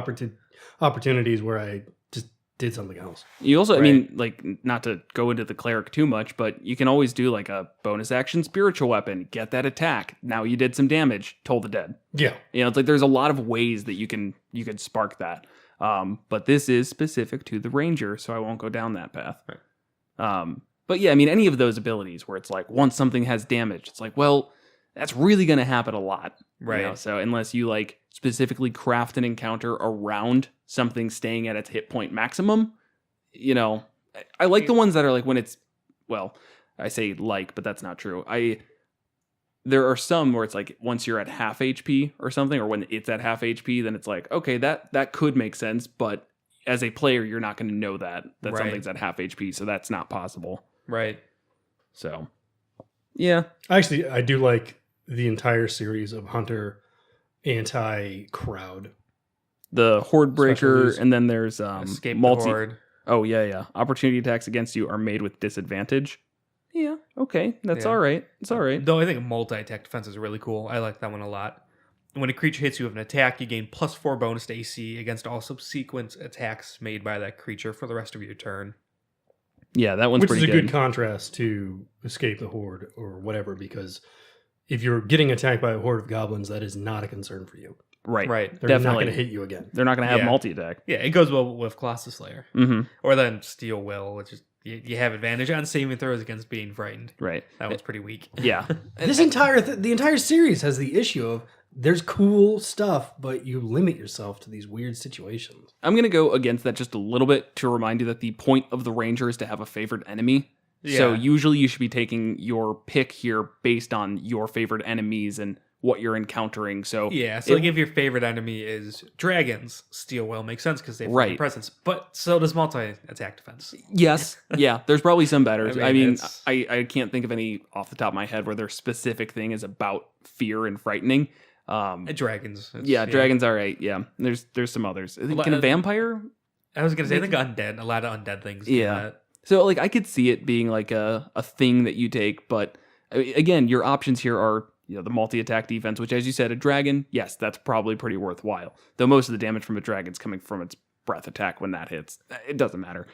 opportunities where I just did something else. You also, I Right. mean, like, not to go into the cleric too much, but you can always do like a bonus action spiritual weapon, get that attack. Now you did some damage, Toll the Dead. Yeah. It's like there's a lot of ways that you can spark that. But this is specific to the ranger, so I won't go down that path. Right. But yeah, I mean, any of those abilities where it's like once something has damage, it's like, well, that's really going to happen a lot. Right. So unless you like specifically craft an encounter around something staying at its hit point maximum, I like the ones that are like when it's, well, I say like, but that's not true. There are some where it's like once you're at half HP or something, or when it's at half HP, then it's like, okay, that could make sense, but as a player, you're not going to know that Right. something's at half HP, so that's not possible. Right. So, yeah. Actually, I do like the entire series of Hunter anti-crowd. The Horde Breaker, moves. and then there's Escape multi. the Horde. Oh, yeah. Opportunity attacks against you are made with disadvantage. Yeah, okay. That's Yeah. all right. It's all right. Though I think multi-attack defense is really cool. I like that one a lot. When a creature hits you with an attack, you gain +4 bonus to AC against all subsequent attacks made by that creature for the rest of your turn. Yeah, that one's Which is pretty a good contrast to Escape the Horde or whatever, because if you're getting attacked by a horde of goblins, that is not a concern for you. Right. Right. They're not Definitely. going to hit you again. They're not going to have Yeah. multi-attack. Yeah, it goes well with Colossus Slayer. Mm-hmm. Or then Steel Will, which is you have advantage on saving throws against being frightened. Right. That one's pretty weak. Yeah. This entire the entire series has the issue of there's cool stuff, but you limit yourself to these weird situations. I'm going to go against that just a little bit to remind you that the point of the Ranger is to have a favorite enemy. So Yeah. usually you should be taking your pick here based on your favorite enemies and what you're encountering. So Yeah, so like if your favorite enemy is dragons, Steel Will makes sense because they have Right. presence. But so does multi-attack defense. yes, yeah, there's probably some better. I mean, it's- I can't think of any off the top of my head where their specific thing is about fear and frightening. Dragons. It's- Yeah, dragons are right. Yeah, there's some others. I think, can a vampire? I was gonna say I think undead. A lot of undead things. Do Yeah. that. So like I could see it being like a thing that you take, but again, your options here are the multi-attack defense, which as you said, a dragon, yes, that's probably pretty worthwhile. Though most of the damage from a dragon's coming from its breath attack when that hits. It doesn't matter.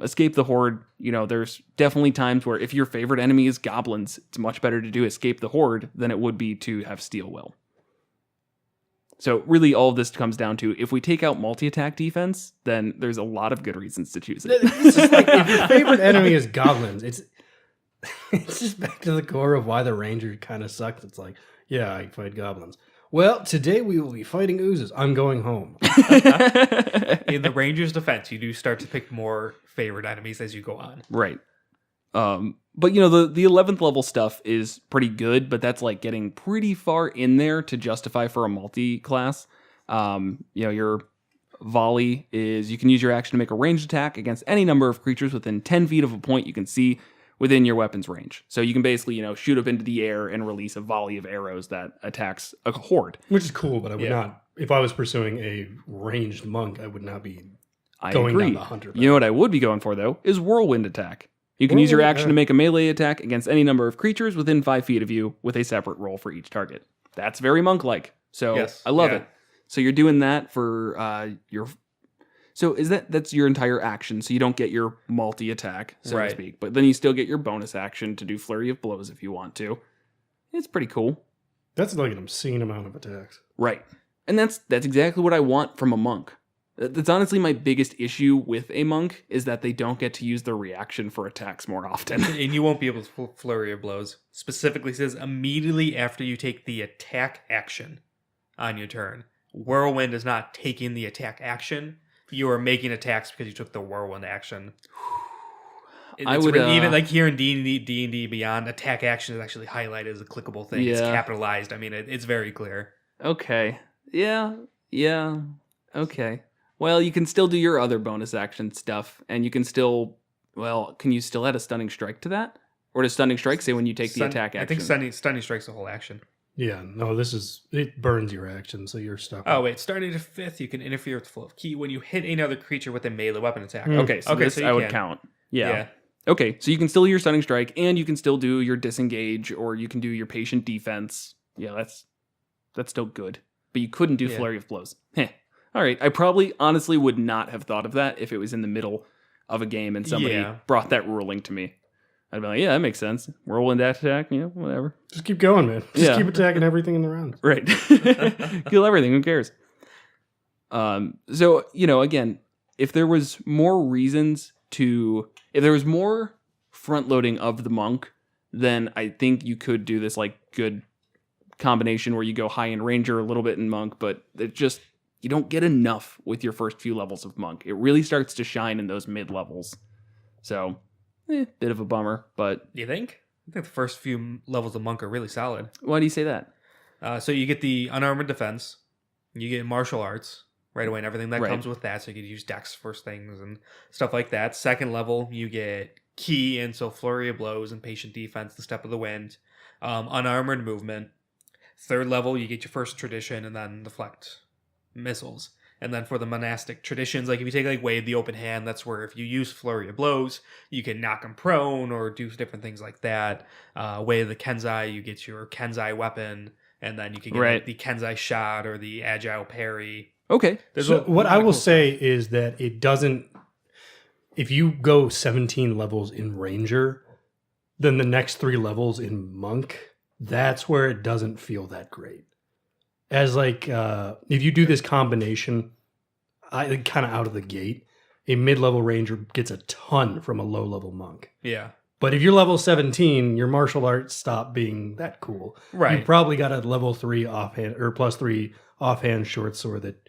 Escape the Horde, there's definitely times where if your favorite enemy is goblins, it's much better to do Escape the Horde than it would be to have Steel Will. So really all of this comes down to if we take out multi-attack defense, then there's a lot of good reasons to choose it. This is like if your favorite enemy is goblins, it's just back to the core of why the ranger kind of sucks. It's like, yeah, I fight goblins. Well, today we will be fighting oozes. I'm going home. In the Ranger's defense, you do start to pick more favorite enemies as you go on. Right. But the 11th level stuff is pretty good, but that's like getting pretty far in there to justify for a multi-class. Your volley is you can use your action to make a ranged attack against any number of creatures within 10 feet of a point you can see within your weapon's range. So you can basically, shoot up into the air and release a volley of arrows that attacks a horde. Which is cool, but I would Yeah. not, if I was pursuing a ranged monk, I would not be I going agree. down the hunter. You know what I would be going for, though, is whirlwind attack. You can use your Whirlwind, action to make a melee attack against any number of creatures within 5 feet of you with a separate roll for each target. That's very monk-like. So Yes, I love yeah. it. So you're doing that for your... So that's your entire action, so you don't get your multi-attack, so Right. to speak. But then you still get your bonus action to do Flurry of Blows if you want to. It's pretty cool. That's like an obscene amount of attacks. Right. And that's exactly what I want from a monk. That's honestly my biggest issue with a monk is that they don't get to use their reaction for attacks more often. And you won't be able to Flurry of Blows. Specifically says immediately after you take the attack action on your turn. Whirlwind is not taking the attack action. You are making attacks because you took the whirlwind action. I It's would, really- even like here in D&D Beyond, attack action is actually highlighted as a clickable thing. It's Yeah. capitalized. I mean, it's very clear. Okay. Yeah. Okay. Well, you can still do your other bonus action stuff, and you can still... Well, can you still add a Stunning Strike to that? Or does Stunning Strike say when you take the attack action? I think stunning strike's the whole action. Yeah, no, it burns your action, so you're stuck. Oh wait, starting at 5th, you can interfere with flow of key when you hit another creature with a melee weapon attack. Okay, so this so you I would can. count. Yeah. Okay, so you can still do your Stunning Strike, and you can still do your Disengage, or you can do your Patient Defense. Yeah, that's still good. But you couldn't do Yeah. Flurry of Blows. Heh. All right, I probably honestly would not have thought of that if it was in the middle of a game and somebody Yeah. brought that ruling to me. I'd be like, yeah, that makes sense. Whirlwind attack, whatever. Just keep going, man. Just Yeah. keep attacking everything in the round. Right. Kill everything. Who cares? So, again, if there was more if there was more front loading of the monk, then I think you could do this good combination where you go high in ranger, a little bit in monk, but you don't get enough with your first few levels of monk. It really starts to shine in those mid levels. So, bit of a bummer, but Do you think? I think the first few levels of monk are really solid. why do you say that? So you get the unarmed defense, you get martial arts, right away and everything that Right. comes with that. So you could use Dex first things and stuff like that. Second level, you get Key, and so Flurry of Blows and Patient Defense, the Step of the Wind, unarmored movement. Third level, you get your first tradition and then deflect missiles. And then for the monastic traditions, like if you take like Wade the Open Hand, that's where if you use Flurry of Blows, you can knock them prone or do different things like that. Wade the Kenzai, you get your Kenzai weapon, and then you can get like, the Kenzai shot or the agile parry. Okay. So what I will say is that it doesn't. If you go 17 levels in Ranger, then the next 3 levels in Monk, that's where it doesn't feel that great. As like, if you do this combination, kind of out of the gate, a mid-level Ranger gets a ton from a low-level Monk. Yeah. But if you're level 17, your martial arts stop being that cool. Right. You probably got a level 3 offhand or +3 offhand short sword that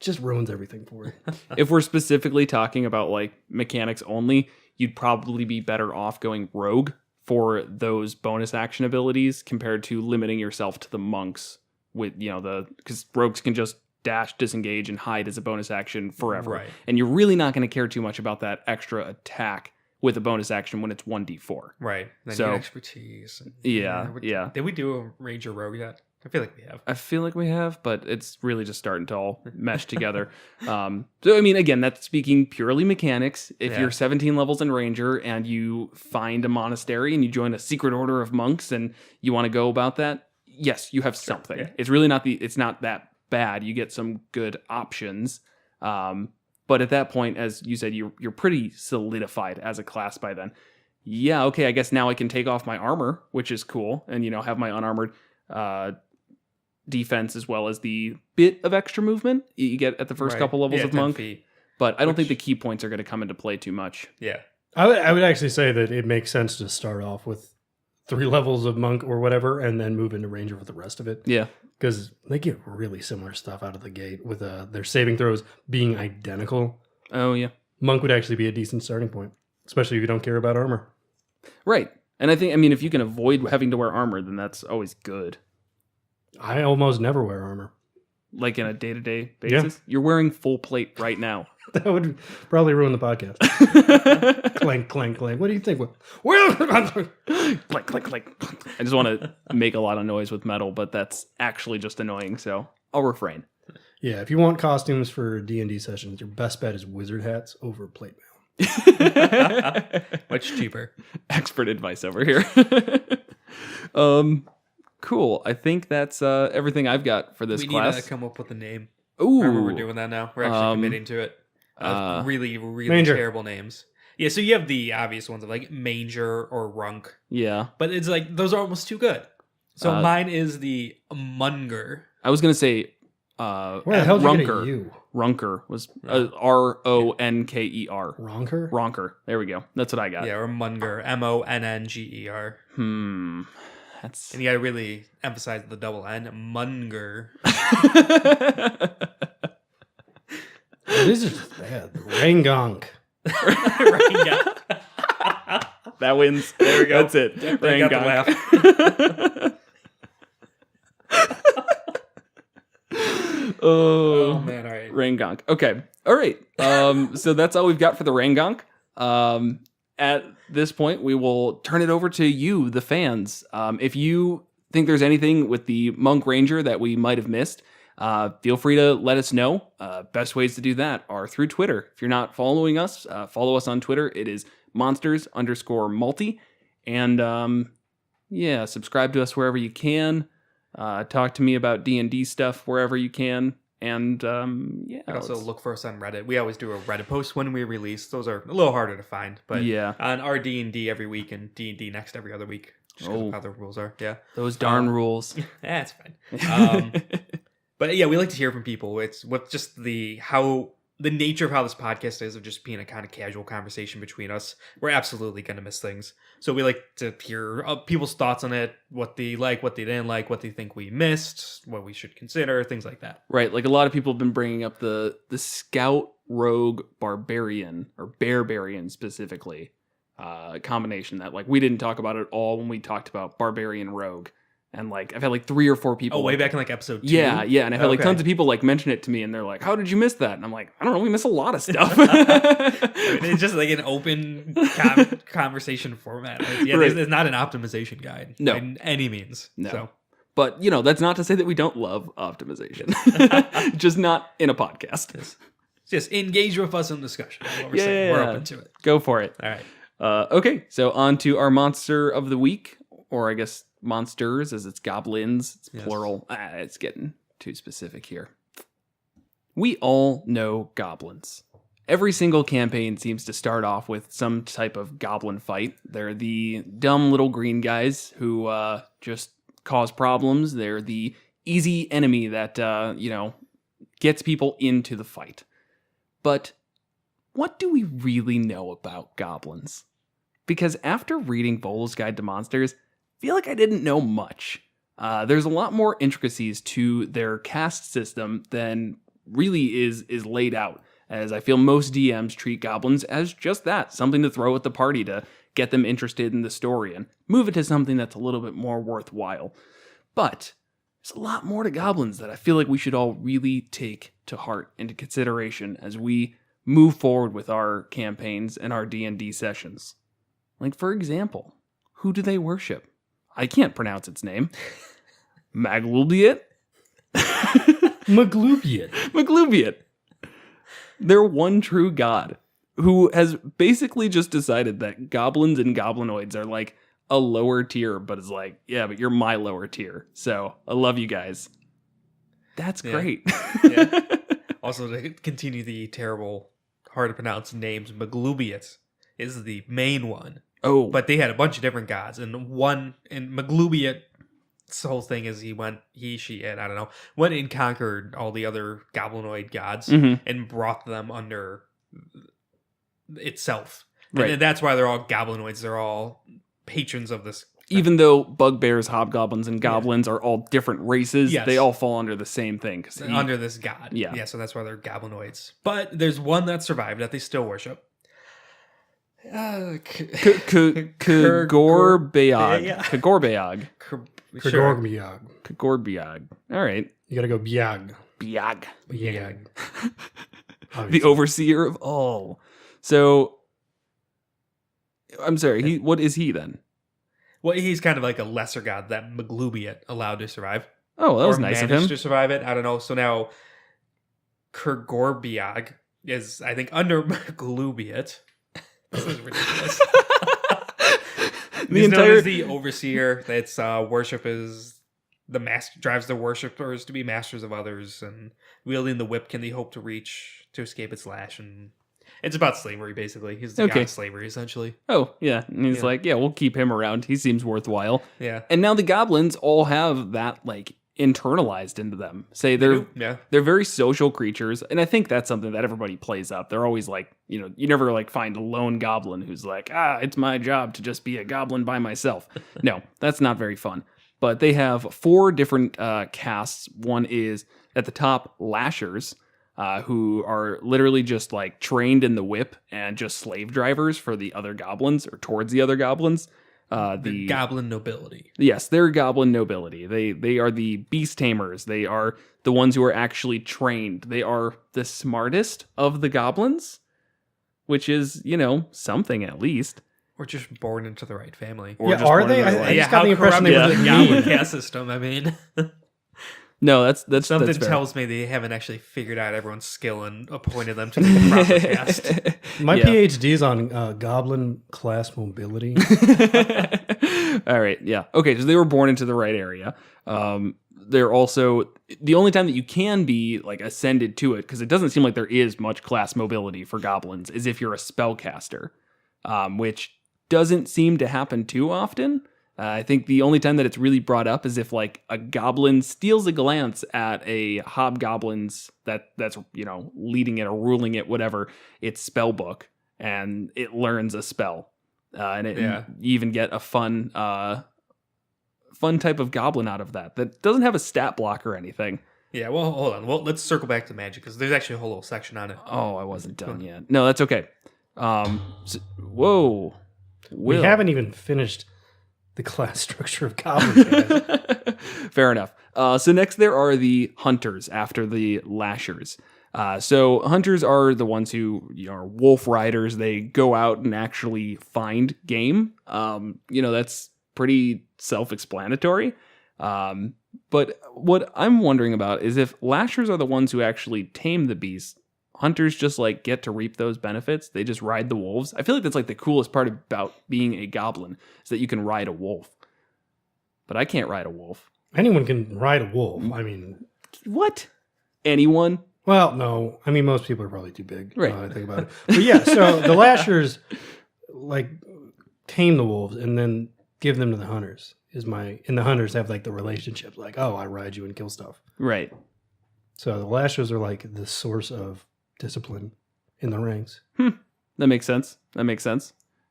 just ruins everything for you. If we're specifically talking about like mechanics only, you'd probably be better off going rogue for those bonus action abilities compared to limiting yourself to the monks with, because rogues can just dash, disengage, and hide as a bonus action forever. Right. And you're really not going to care too much about that extra attack with a bonus action when it's 1d4. Right. Then So- you get expertise. And, Yeah. Did we do a Ranger Rogue yet? I feel like we have. I feel like we have, but it's really just starting to all mesh together. So, I mean, again, that's speaking purely mechanics. If Yeah. you're 17 levels in Ranger and you find a monastery and you join a secret order of monks and you want to go about that, yes, you have something. yeah. It's really it's not that bad. You get some good options. But at that point, as you said, you're pretty solidified as a class by then. Yeah, okay, I guess now I can take off my armor, which is cool, and, have my unarmored defense as well as the bit of extra movement you get at the first Right. couple levels Yeah, of 10 monk. feet. But I don't think Which- the key points are going to come into play too much. Yeah. I would actually say that it makes sense to start off with 3 levels of Monk or whatever, and then move into Ranger for the rest of it. Yeah. Because they get really similar stuff out of the gate with their saving throws being identical. Oh, yeah. Monk would actually be a decent starting point, especially if you don't care about armor. Right. And I mean, if you can avoid having to wear armor, then that's always good. I almost never wear armor. Like in a day-to-day Yeah. basis. You're wearing full plate right now. That would probably ruin the podcast. Clank, clank, clank. What do you think? Well, Click, click, click. I just want to make a lot of noise with metal, but that's actually just annoying, so I'll refrain. yeah, if you want costumes for D&D sessions, your best bet is wizard hats over plate mail. Much cheaper. Expert advice over here. Cool. I think that's everything I've got for this We class. need to come up with a name. Ooh. Remember, we're doing that now. We're actually committing to it. Really, really Manger. terrible names. Yeah, so you have the obvious ones of like Manger or Runk, Yeah. but it's like those are almost too good. So mine is the Munger. I was gonna say Where the hell did you get a Runker. U? Runker was Ronker. Ronker? Ronker. There we go. That's what I got. Yeah, or Munger. Monnger. That's And you gotta really emphasize the double N. Munger. This is bad. Rangonk. Right, yeah. that wins. There we go. That's it. They got the Rangonk. Oh man, all right. Rangonk. Okay. All right. So that's all we've got for the Rangonk. At this point, we will turn it over to you, the fans. If you think there's anything with the Monk Ranger that we might have missed, feel free to let us know. Best ways to do that are through Twitter. If you're not following us, follow us on Twitter. It is monsters_multi. And subscribe to us wherever you can. Talk to me about D&D stuff wherever you can. And You can also look for us on Reddit. We always do a Reddit post when we release. Those are a little harder to find, but Yeah. on our D&D every week and D&D next every other week. Just 'cause of how the rules are. Yeah. Those darn rules. That's fine. But yeah, we like to hear from people. It's what just the nature of how this podcast is of just being a kind of casual conversation between us. We're absolutely going to miss things. So we like to hear people's thoughts on it, what they like, what they didn't like, what they think we missed, what we should consider, things like that. Right, like a lot of people have been bringing up the Scout Rogue Barbarian, or Bearbarian specifically, combination that like we didn't talk about at all when we talked about Barbarian Rogue. And like I've had like 3 or 4 people. Oh, way like, back in like episode 2? Yeah, and I've had like Okay. tons of people like mention it to me, and they're like, "How did you miss that?" And I'm like, "I don't know. We miss a lot of stuff." It's just like an open conversation format. Yeah, Right. it's not an optimization guide No. by any means. No. So. But that's not to say that we don't love optimization, just not in a podcast. Just engage with us in discussion. That's what we're saying. We're open to it. Go for it. All right. Okay, so on to our monster of the week, or I guess monsters, as it's goblins. It's Yes. plural. It's getting too specific here. We all know goblins. Every single campaign seems to start off with some type of goblin fight. They're the dumb little green guys who just cause problems. They're the easy enemy that, gets people into the fight. But what do we really know about goblins? Because after reading Volo's Guide to Monsters, I feel like I didn't know much. There's a lot more intricacies to their caste system than really is laid out, as I feel most DMs treat goblins as just that, something to throw at the party to get them interested in the story and move it to something that's a little bit more worthwhile. But there's a lot more to goblins that I feel like we should all really take to heart into consideration as we move forward with our campaigns and our D&D sessions. Like, for example, who do they worship? I can't pronounce its name. Maglubiet? Maglubiet. Maglubiet. They're one true god who has basically just decided that goblins and goblinoids are like a lower tier, but is like, yeah, but you're my lower tier. So I love you guys. That's great. Yeah. Also, to continue the terrible, hard to pronounce names, Maglubiet is the main one. Oh, But they had a bunch of different gods, and Maglubiet's whole thing is went and conquered all the other goblinoid gods and brought them under itself. Right. And that's why they're all goblinoids. They're all patrons of this. even though bugbears, hobgoblins, and goblins are all different races, Yes. they all fall under the same thing. 'Cause Under this god. Yeah. Yeah, so that's why they're goblinoids. But there's one that survived that they still worship. Kagorbeag. Yeah. Kagorbeag. Sure. Kagorbiag. Kagorbeag. All right. You gotta go biag. Biag. Biag. The overseer of all. So, I'm sorry. What is he then? Well, he's kind of like a lesser god that Maglubiet allowed to survive. Oh, that was Or nice of managed him. to survive it. I don't know. So now Kagorbiag is, I think, under Maglubiet. This is ridiculous. The entire the overseer. That's worship is the master, drives the worshippers to be masters of others, and wielding the whip can they hope to reach to escape its lash. And it's about slavery, basically. He's the god of slavery, essentially. Oh, yeah. And he's Yeah. like, yeah, we'll keep him around. He seems worthwhile. Yeah. And now the goblins all have that like internalized into them. Say they're Yeah. very social creatures, and I think that's something that everybody plays up. They're always like, you never like find a lone goblin who's like, it's my job to just be a goblin by myself. No, that's not very fun. But they have 4 different castes. One is at the top, Lashers, who are literally just like trained in the whip and just slave drivers for the other goblins or towards the other goblins. The goblin nobility. Yes, they're goblin nobility. They are the beast tamers. They are the ones who are actually trained. They are the smartest of the goblins, which is, something at least. Or just born into the right family. Or Yeah, just are one they? of the, I like- just got the impression they corrupt were is the the goblin mean. caste system. I mean, No, that's something that's fair. tells me they haven't actually figured out everyone's skill and appointed them to the proper caste. My Yeah. PhD is on goblin class mobility. All right, yeah. Okay, so they were born into the right area. They're also the only time that you can be like ascended to it, because it doesn't seem like there is much class mobility for goblins, is if you're a spellcaster, which doesn't seem to happen too often. I think the only time that it's really brought up is if like a goblin steals a glance at a hobgoblin's that's leading it or ruling it, whatever, its spell book, and it learns a spell. And you even get a fun type of goblin out of that doesn't have a stat block or anything. Yeah, well, hold on. Well, let's circle back to magic, because there's actually a whole little section on it. Oh, I wasn't done yet. No, that's okay. Whoa. We Will. haven't even finished the class structure of goblins, guys. Fair enough. So next there are the hunters after the lashers. So hunters are the ones who are wolf riders. They go out and actually find game. That's pretty self-explanatory. But what I'm wondering about is if lashers are the ones who actually tame the beast, hunters just get to reap those benefits. They just ride the wolves. I feel like that's the coolest part about being a goblin is that you can ride a wolf. But I can't ride a wolf. Anyone can ride a wolf. I mean, what? Anyone? Well, no. I mean, most people are probably too big. Right. I think about it. But yeah, so the lashers tame the wolves and then give them to the hunters. And the hunters have the relationships, oh, I ride you and kill stuff. Right. So the lashers are the source of discipline in the ranks. That makes sense.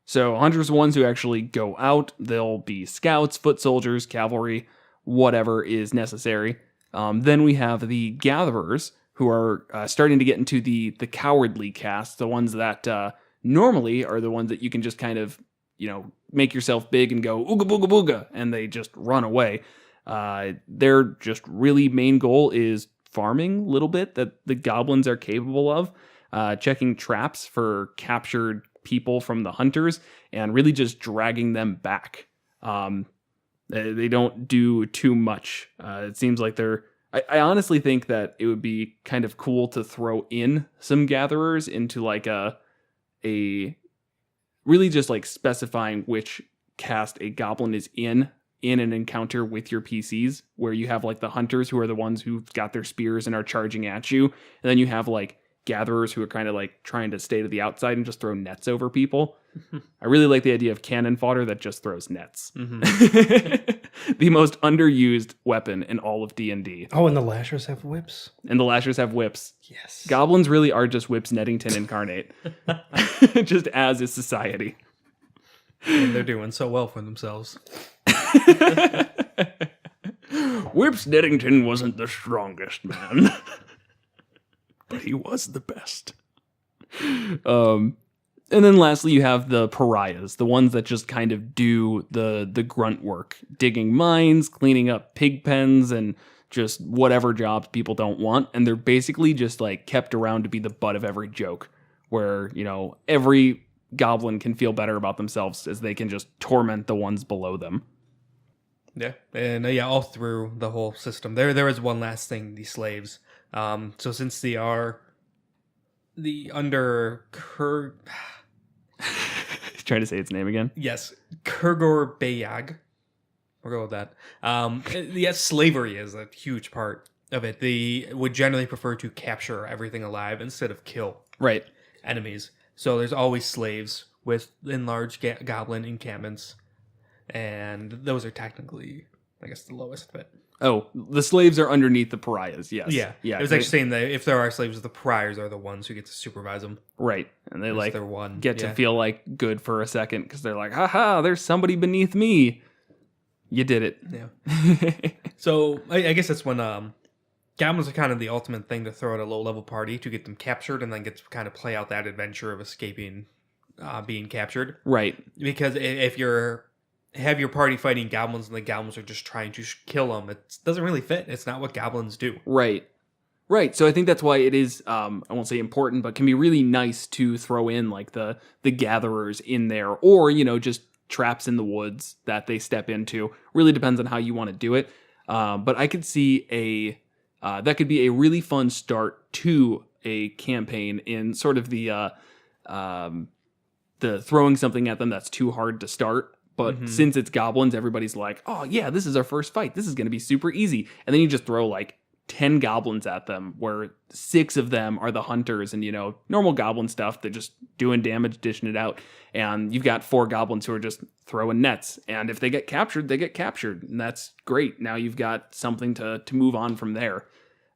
So hunters are the ones who actually go out. They'll be scouts, foot soldiers, cavalry, whatever is necessary. Then we have the gatherers, who are starting to get into the cowardly cast, the ones that normally are the ones that you can just kind of, make yourself big and go ooga booga booga, and they just run away. Their just really main goal is farming a little bit that the goblins are capable of, checking traps for captured people from the hunters, and really just dragging them back. They don't do too much. It seems like they're... I honestly think that it would be kind of cool to throw in some gatherers into a really just specifying which cast a goblin is in an encounter with your PCs, where you have the hunters who are the ones who've got their spears and are charging at you, and then you have gatherers who are kind of trying to stay to the outside and just throw nets over people. I really like the idea of cannon fodder that just throws nets. Mm-hmm. The most underused weapon in all of D&D. Oh, and the lashers have whips. Yes. Goblins really are just Whips Nettington incarnate. Just as is society. And they're doing so well for themselves. Whips Nettington wasn't the strongest man. But he was the best. And then lastly, you have the pariahs, the ones that just kind of do the grunt work, digging mines, cleaning up pig pens, and just whatever jobs people don't want. And they're basically just kept around to be the butt of every joke, where, every goblin can feel better about themselves as they can just torment the ones below them. Yeah, and all through the whole system. There is one last thing, the slaves. So since they are the under He's trying to say its name again. Yes, Kurgor BOOYAHG. We'll go with that. Yes, slavery is a huge part of it. They would generally prefer to capture everything alive instead of kill enemies. So there's always slaves within large goblin encampments, and those are technically, I guess, the lowest of it. Oh, the slaves are underneath the pariahs, yes. Yeah. It was actually saying that if there are slaves, the pariahs are the ones who get to supervise them. Right. And they get to Yeah. feel good for a second because they're haha, there's somebody beneath me. You did it. Yeah. So I guess that's when goblins are kind of the ultimate thing to throw at a low-level party to get them captured and then get to kind of play out that adventure of escaping being captured. Right. Because if you're have your party fighting goblins and the goblins are just trying to kill them, it doesn't really fit. It's not what goblins do. Right. So I think that's why it is, I won't say important, but can be really nice to throw in the gatherers in there, or, just traps in the woods that they step into. Really depends on how you want to do it. But I could see that could be a really fun start to a campaign in sort of the throwing something at them that's too hard to start. But since it's goblins, everybody's oh yeah, this is our first fight. This is going to be super easy. And then you just throw 10 goblins at them, where 6 of them are the hunters and, normal goblin stuff. They're just doing damage, dishing it out. And you've got 4 goblins who are just throwing nets. And if they get captured, they get captured. And that's great. Now you've got something to move on from there.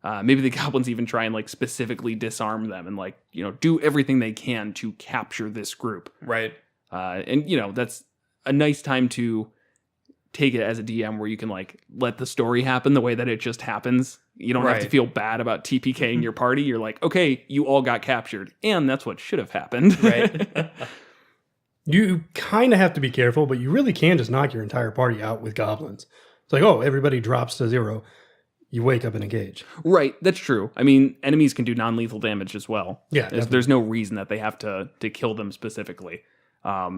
Maybe the goblins even try and specifically disarm them and do everything they can to capture this group. Right. And, that's a nice time to take it as a DM where you can let the story happen the way that it just happens. You don't have to feel bad about TPKing your party. You're okay, you all got captured, and that's what should have happened. Right. You kind of have to be careful, but you really can just knock your entire party out with goblins. It's like, oh, everybody drops to 0. You wake up in a cage. Right, that's true. I mean, enemies can do non-lethal damage as well. Yeah, there's no reason that they have to kill them specifically. I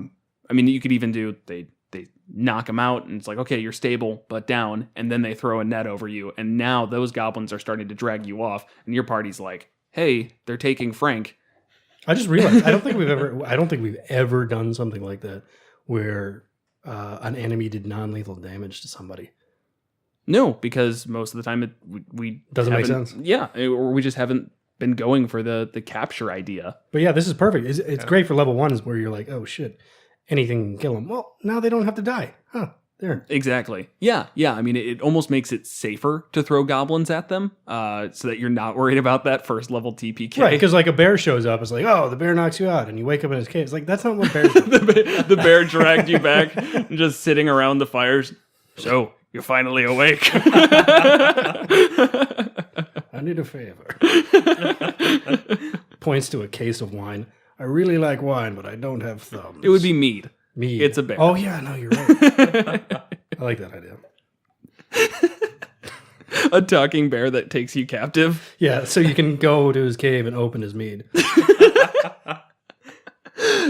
mean, you could even do they knock them out, and it's like, okay, you're stable but down, and then they throw a net over you, and now those goblins are starting to drag you off, and your party's like, hey, they're taking Frank. I just realized I don't think we've ever done something like that where an enemy did non-lethal damage to somebody. No, because most of the time we Doesn't make haven't- sense. Yeah, or we just haven't been going for the capture idea. But yeah, this is perfect. It's great for level 1s where you're like, oh shit, anything can kill them. Well, now they don't have to die. Huh, there. Exactly. Yeah. I mean, it almost makes it safer to throw goblins at them, so that you're not worried about that first level TPK. Right, because like a bear shows up, it's like, oh, the bear knocks you out, and you wake up in his cage. It's like, that's not what bears do. the bear dragged you back, just sitting around the fires. So you're finally awake. I need a favor. Points to a case of wine. I really like wine, but I don't have thumbs. It would be mead. Me. It's a bear. Oh, yeah, no, you're right. I like that idea. A talking bear that takes you captive. Yeah, so you can go to his cave and open his mead.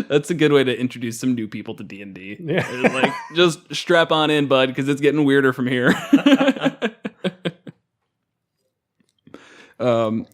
That's a good way to introduce some new people to D&D. Yeah. It's like, just strap on in, bud, because it's getting weirder from here.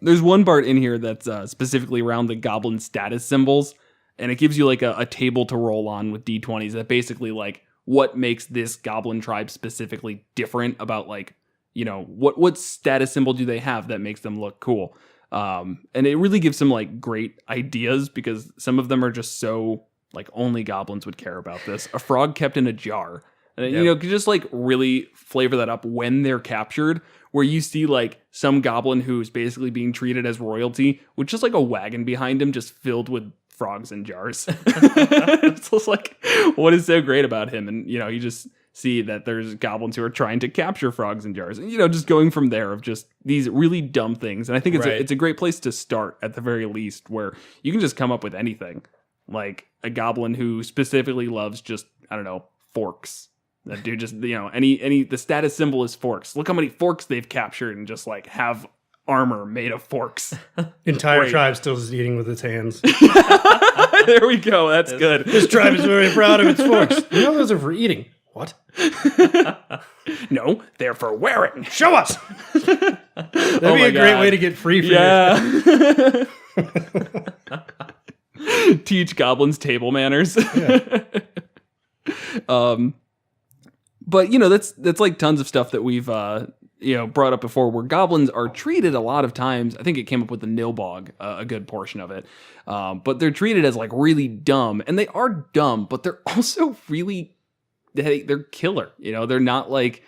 There's one part in here that's specifically around the goblin status symbols, and it gives you like a table to roll on with D20s that basically like what makes this goblin tribe specifically different about like, you know, what status symbol do they have that makes them look cool. And it really gives some like great ideas because some of them are just so like only goblins would care about this. A frog kept in a jar. And, you know, could just like really flavor that up when they're captured, where you see like some goblin who's basically being treated as royalty with just like a wagon behind him just filled with frogs in jars. It's just like, what is so great about him? And, you know, you just see that there's goblins who are trying to capture frogs in jars. And, you know, just going from there of just these really dumb things. And I think it's a great place to start at the very least, where you can just come up with anything. Like a goblin who specifically loves just, I don't know, forks. That dude just, you know, the status symbol is forks. Look how many forks they've captured and just like have armor made of forks. Entire tribe still just eating with its hands. There we go. That's good. This tribe is very proud of its forks. You know those are for eating. What? No, they're for wearing. Show us! That'd be a great way to get free for you. Teach goblins table manners. Yeah. But, you know, that's like tons of stuff that we've, you know, brought up before where goblins are treated a lot of times. I think it came up with the Nilbog, a good portion of it. But they're treated as like really dumb, and they are dumb, but they're also really, they're killer. You know, they're not like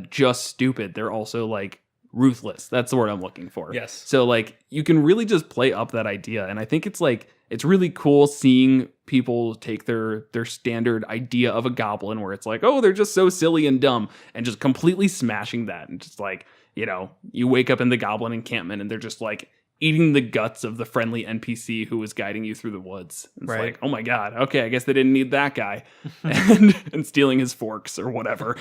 just stupid. They're also like ruthless. That's the word I'm looking for. Yes. So like you can really just play up that idea. And I think it's like, it's really cool seeing people take their standard idea of a goblin where it's like, oh, they're just so silly and dumb, and just completely smashing that. And just like, you know, you wake up in the goblin encampment and they're just like eating the guts of the friendly NPC who was guiding you throrough the woods. It's like, oh my God, okay, I guess they didn't need that guy. and stealing his forks or whatever.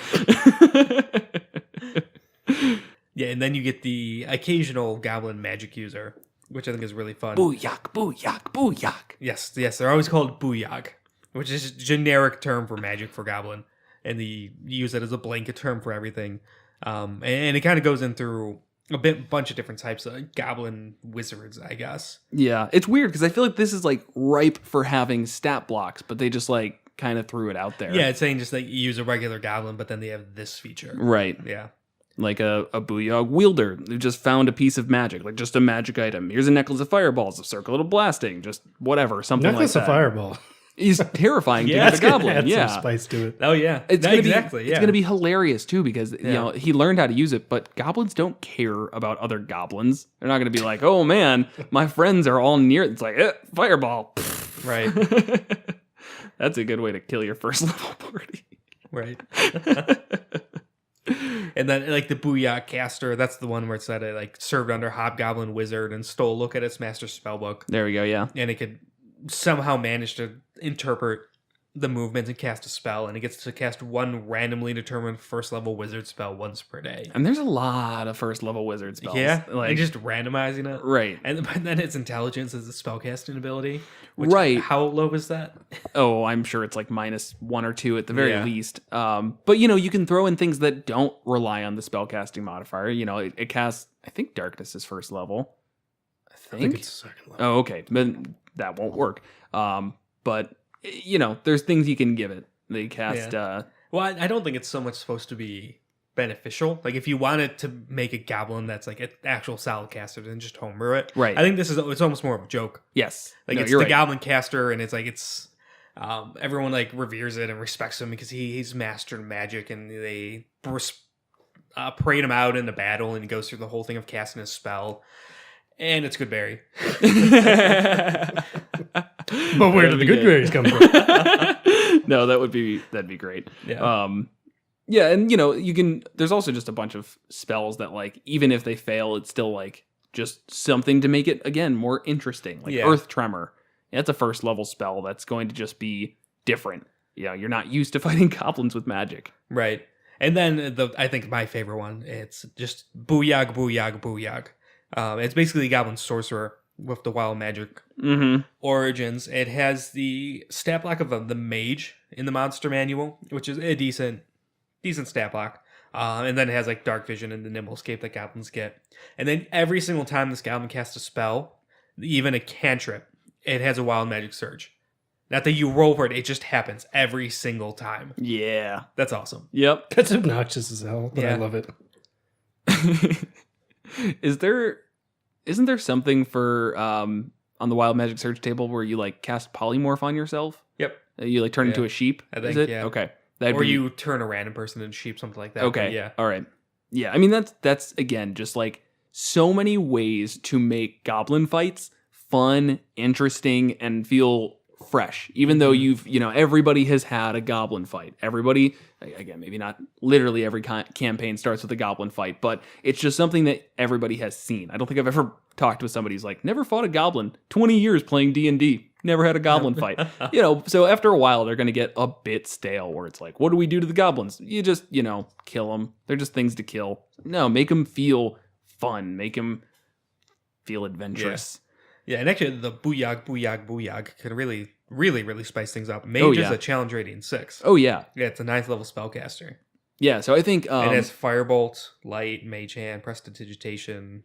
Yeah, and then you get the occasional goblin magic user, which I think is really fun. BOOYAHG, BOOYAHG, BOOYAHG. Yes, they're always called BOOYAHG, which is a generic term for magic for goblin, and they use it as a blanket term for everything. And it kind of goes in through a bunch of different types of goblin wizards, I guess. Yeah, it's weird because I feel like this is like ripe for having stat blocks, but they just like kind of threw it out there. Yeah, it's saying just like you use a regular goblin, but then they have this feature. Right. Yeah. Like a BOOYAHG wielder who just found a piece of magic, like just a magic item. Here's a necklace of fireballs, a circle of blasting, just whatever, something Necklace like of that. fireball. He's terrifying Yeah, to the goblin. Add Yeah, some spice to it. Oh yeah, it's No, gonna exactly. be it's gonna be hilarious too because you Yeah. know he learned how to use it, but goblins don't care about other goblins. They're not gonna be like, oh man, my friends are all near. It's like fireball. right, That's a good way to kill your first level party. right. And then like the BOOYAHG caster, that's the one where it said it like served under Hobgoblin Wizard and stole a look at its master spellbook, There we go. Yeah. and it could somehow manage to interpret the movements and cast a spell, and it gets to cast one randomly determined first level wizard spell once per day. And there's a lot of first level wizard spells. Yeah, like and just randomizing it. right. But then its intelligence is a spellcasting ability. Which, Right. How low is that? Oh, I'm sure it's like -1 or 2 at the very Yeah. least. But you can throw in things that don't rely on the spellcasting modifier. It casts, I think Darkness is first level. I I think think. it's second level. Oh, okay. Then that won't work. But there's things you can give it. They cast. Well, I don't think it's so much supposed to be beneficial. Like if you wanted to make a goblin that's like an actual solid caster, then just homebrew it. Right. I think it's almost more of a joke. Yes. Like No, it's you're the right. goblin caster, and it's like everyone like reveres it and respects him because he's mastered magic, and they parade him out in the battle, and he goes through the whole thing of casting a spell, and it's good berry. But where did the good berries come from? No, that'd be great. Yeah. Yeah, and you can. There's also just a bunch of spells that like even if they fail, it's still like just something to make it again more interesting. Like Yeah. Earth Tremor. That's a first level spell that's going to just be different. You're not used to fighting goblins with magic. Right. And then I think my favorite one, it's just BOOYAHG, BOOYAHG, BOOYAHG. It's basically Goblin Sorcerer with the wild magic Mm-hmm. origins. It has the stat block of the mage in the monster manual, which is a decent stat block. And then it has like Dark Vision and the Nimble Escape that goblins get. And then every single time this goblin casts a spell, even a cantrip, it has a wild magic surge. Not that you roll for it, it just happens every single time. Yeah. That's awesome. Yep. That's obnoxious as hell, but I Yeah. love it. Isn't there something for on the wild magic search table where you like cast polymorph on yourself? Yep. You like turn into a sheep? I think, is it? yeah. Okay. Or you turn a random person into sheep, something like that. Okay. But yeah. All right. Yeah. I mean that's again just like so many ways to make goblin fights fun, interesting, and feel fresh. Even though everybody has had a goblin fight. Everybody, again, maybe not literally every campaign starts with a goblin fight, but it's just something that everybody has seen. I don't think I've ever talked with somebody who's like, never fought a goblin. 20 years playing D&D. Never had a goblin fight. So after a while, they're going to get a bit stale where it's like, what do we do to the goblins? You just, kill them. They're just things to kill. No, make them feel fun. Make them feel adventurous. Yeah, and actually the BOOYAHG, BOOYAHG, BOOYAHG can really, really, really spice things up. Mage is a challenge rating 6. Oh, yeah. Yeah, it's a 9th level spellcaster. Yeah, so I think... it has Firebolt, Light, Mage Hand, Prestidigitation,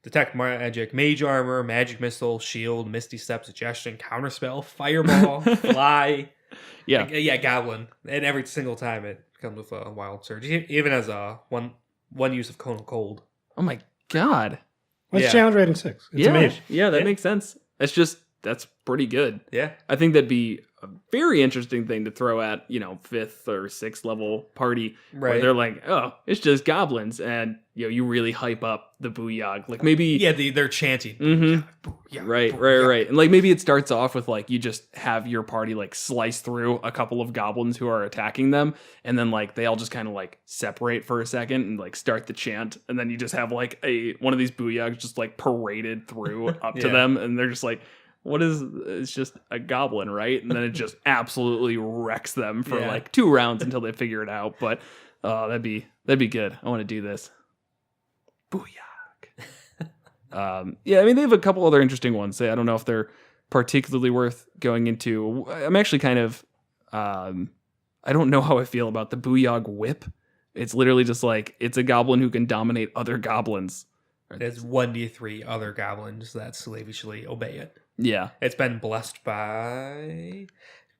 Detect Magic, Mage Armor, Magic Missile, Shield, Misty Step, Suggestion, Counterspell, Fireball, Fly. Yeah, Goblin. And every single time it comes with a Wild Surge. It even has a one use of Cone of Cold. Oh my god. What's Yeah. challenge rating 6? It's a mage. Yeah, that Yeah. makes sense. That's pretty good. Yeah. I think that'd be a very interesting thing to throw at, 5th or 6th level party where Right. they're like, oh, it's just goblins. And, you really hype up the BOOYAHG. Like maybe... Yeah, they're chanting. Mhm. Booyah, Right. And like maybe it starts off with like you just have your party like slice through a couple of goblins who are attacking them, and then like they all just kind of like separate for a second and like start the chant, and then you just have like one of these BOOYAHGs just like paraded through up to Yeah. them, and they're just like, what is it's just a goblin, right? And then it just absolutely wrecks them for Yeah. like 2 rounds until they figure it out. But that'd be good. I want to do this. BOOYAHG. Yeah, I mean, they have a couple other interesting ones. I don't know if they're particularly worth going into. I'm actually kind of, I don't know how I feel about the BOOYAHG Whip. It's literally just like, it's a goblin who can dominate other goblins. There's 1d3 other goblins that slavishly obey it. Yeah. It's been blessed by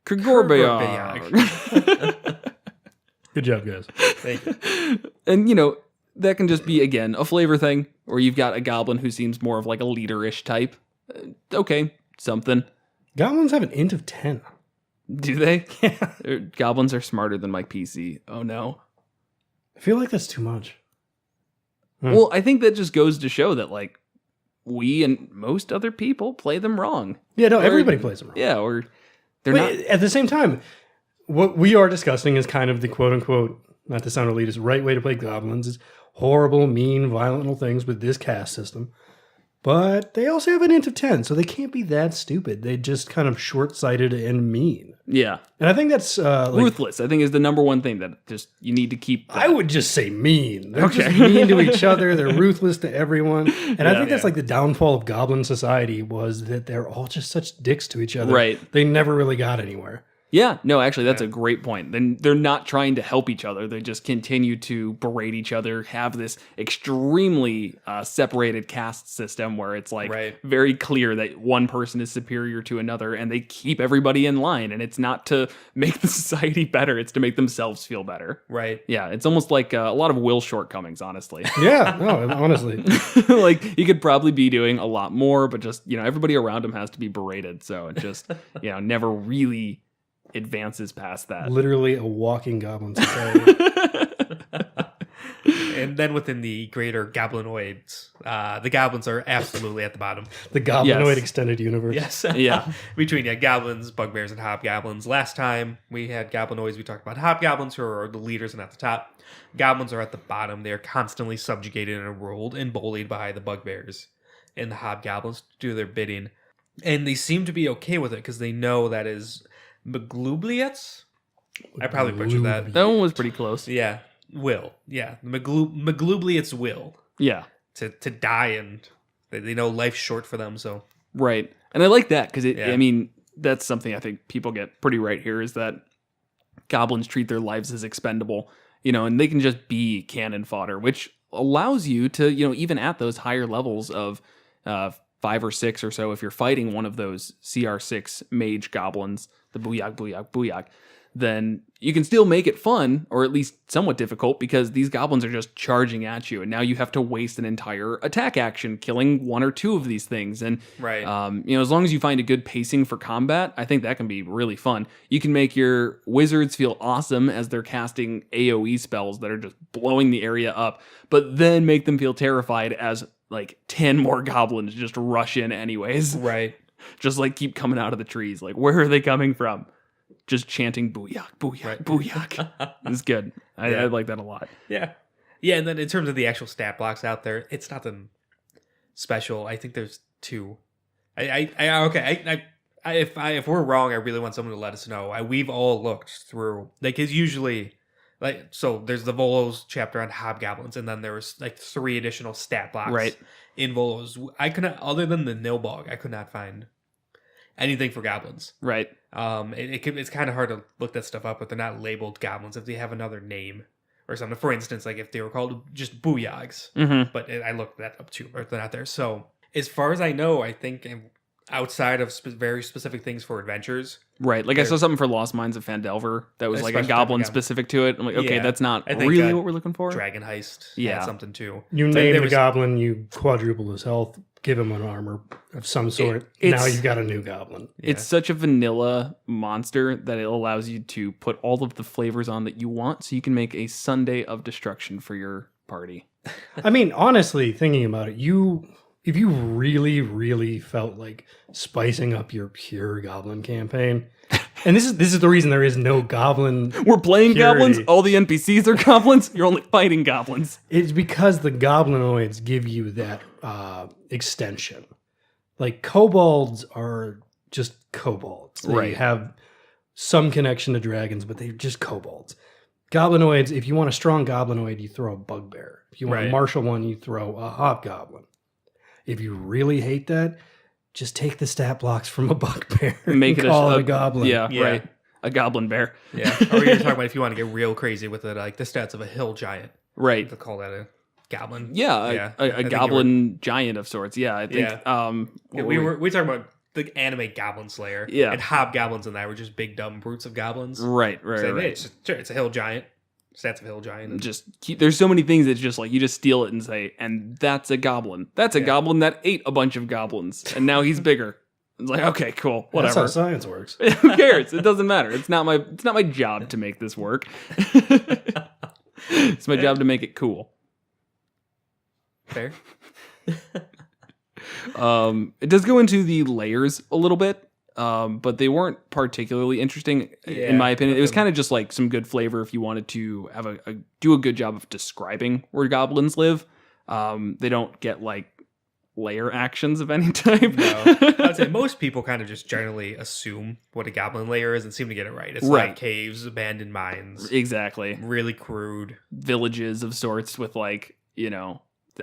Krgorbayag. Good job, guys. Thank you. And, that can just be, again, a flavor thing, or you've got a goblin who seems more of like a leader-ish type. Okay, something. Goblins have an int of 10. Do they? Yeah. Goblins are smarter than my PC. Oh, no. I feel like that's too much. Well, I think that just goes to show that, like, we and most other people play them wrong. Yeah, no, everybody plays them wrong. Yeah, or they're But not... at the same time, what we are discussing is kind of the quote-unquote, not to sound elitist, right way to play goblins. It's horrible, mean, violent little things with this cast system. But they also have an int of 10, so they can't be that stupid. They just kind of short-sighted and mean. Yeah. And I think that's... Ruthless, I think, is the number one thing that just you need to keep. That. I would just say mean. They're just mean to each other. They're ruthless to everyone. And I think that's like the downfall of Goblin society was that they're all just such dicks to each other. Right. They never really got anywhere. Yeah, no, actually, that's a great point. Then they're not trying to help each other. They just continue to berate each other, have this extremely separated caste system where it's like very clear that one person is superior to another, and they keep everybody in line. And it's not to make the society better; it's to make themselves feel better. Right. Yeah, it's almost like a lot of Will's shortcomings, honestly. Yeah, no, honestly. Like he could probably be doing a lot more, but just everybody around him has to be berated. So it just never really advances past that. Literally a walking goblin society. And then within the greater Goblinoids, the goblins are absolutely at the bottom. The Goblinoid extended universe. Yes. Yeah. Between goblins, bugbears, and hobgoblins. Last time we had Goblinoids, we talked about hobgoblins, who are the leaders and at the top. Goblins are at the bottom. They are constantly subjugated and ruled and bullied by the bugbears and the hobgoblins to do their bidding. And they seem to be okay with it because they know that is Maglubliets? I probably butchered that. That one was pretty close. Yeah. Will. Yeah. Maglubliets will. Yeah. To die, and they know life's short for them, so. Right. And I like that because I mean, that's something I think people get pretty right here is that goblins treat their lives as expendable, and they can just be cannon fodder, which allows you to, even at those higher levels of 5 or 6 or so, if you're fighting one of those CR6 mage goblins, the BOOYAHG, then you can still make it fun, or at least somewhat difficult, because these goblins are just charging at you, and now you have to waste an entire attack action killing 1 or 2 of these things. And as long as you find a good pacing for combat, I think that can be really fun. You can make your wizards feel awesome as they're casting AoE spells that are just blowing the area up, but then make them feel terrified as like 10 more goblins just rush in anyways. Right. Just like keep coming out of the trees. Like, where are they coming from? Just chanting BOOYAHG, BOOYAHG, BOOYAHG. It's good. I like that a lot. Yeah. Yeah, and then in terms of the actual stat blocks out there, it's nothing special. I think there's 2. If we're wrong, I really want someone to let us know. We've all looked through, like, it's usually so there's the Volos chapter on hobgoblins, and then there was like 3 additional stat blocks in Volos. I could not, other than the Nilbog, I could not find anything for goblins. Right. It's kind of hard to look that stuff up, but they're not labeled goblins if they have another name or something. For instance, like if they were called just BOOYAHGs, but I looked that up too, but they're not there. So as far as I know, I think outside of very specific things for adventures. Right. Like I saw something for Lost Mines of Fandelver that was like a goblin specific to it. I'm like, okay, that's not really what we're looking for. Dragon Heist had something too. You name the goblin, you quadruple his health, give him an armor of some sort. Now you've got a new goblin. It's such a vanilla monster that it allows you to put all of the flavors on that you want, so you can make a Sunday of destruction for your party. I mean, honestly, thinking about it, if you really, really felt like spicing up your pure goblin campaign, and this is the reason there is no goblin. We're playing purity. goblins. All the NPCs are goblins. You're only fighting goblins. It's because the goblinoids give you that extension. Like kobolds are just kobolds. They have some connection to dragons, but they're just kobolds. Goblinoids, if you want a strong goblinoid, you throw a bugbear. If you want a martial one, you throw a hobgoblin. If you really hate that, just take the stat blocks from a bugbear and make it a goblin. Yeah, right. A goblin bear. Yeah. Or you're talking about if you want to get real crazy with it, like the stats of a hill giant. Right. To call that a goblin. Yeah, a goblin giant of sorts. Yeah, I think. We talking about the anime Goblin Slayer. Yeah. And hobgoblins and that were just big dumb brutes of goblins. Right. It's a hill giant. Stats of hill giant. There's so many things that's just like you just steal it and say, and that's a goblin. That's a goblin that ate a bunch of goblins, and now he's bigger. It's like, okay, cool, whatever. That's how science works. Who cares? It doesn't matter. It's not my job to make this work. It's my job to make it cool. Fair. It does go into the layers a little bit. But they weren't particularly interesting, in my opinion. It was kind of just like some good flavor if you wanted to have do a good job of describing where goblins live. They don't get like lair actions of any type. No, I'd say most people kind of just generally assume what a goblin lair is and seem to get it right. It's Right. like caves, abandoned mines, Exactly. really crude Villages of sorts with like,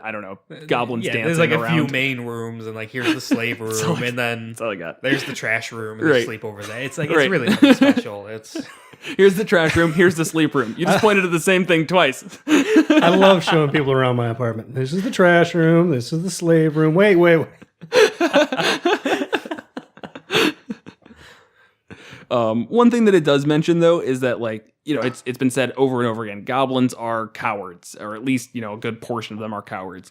I don't know, goblins dancing There's like around. a few main rooms, and like here's the slave room, all- and then That's all I got. there's the trash room, and Right. they sleep over there. It's like Right. it's really nothing special. It's Here's the trash room. Here's the sleep room. You just pointed at the same thing twice. I love showing people around my apartment. This is the trash room. This is the slave room. Wait. One thing that it does mention though is that like, it's been said over and over again, goblins are cowards, or at least, a good portion of them are cowards.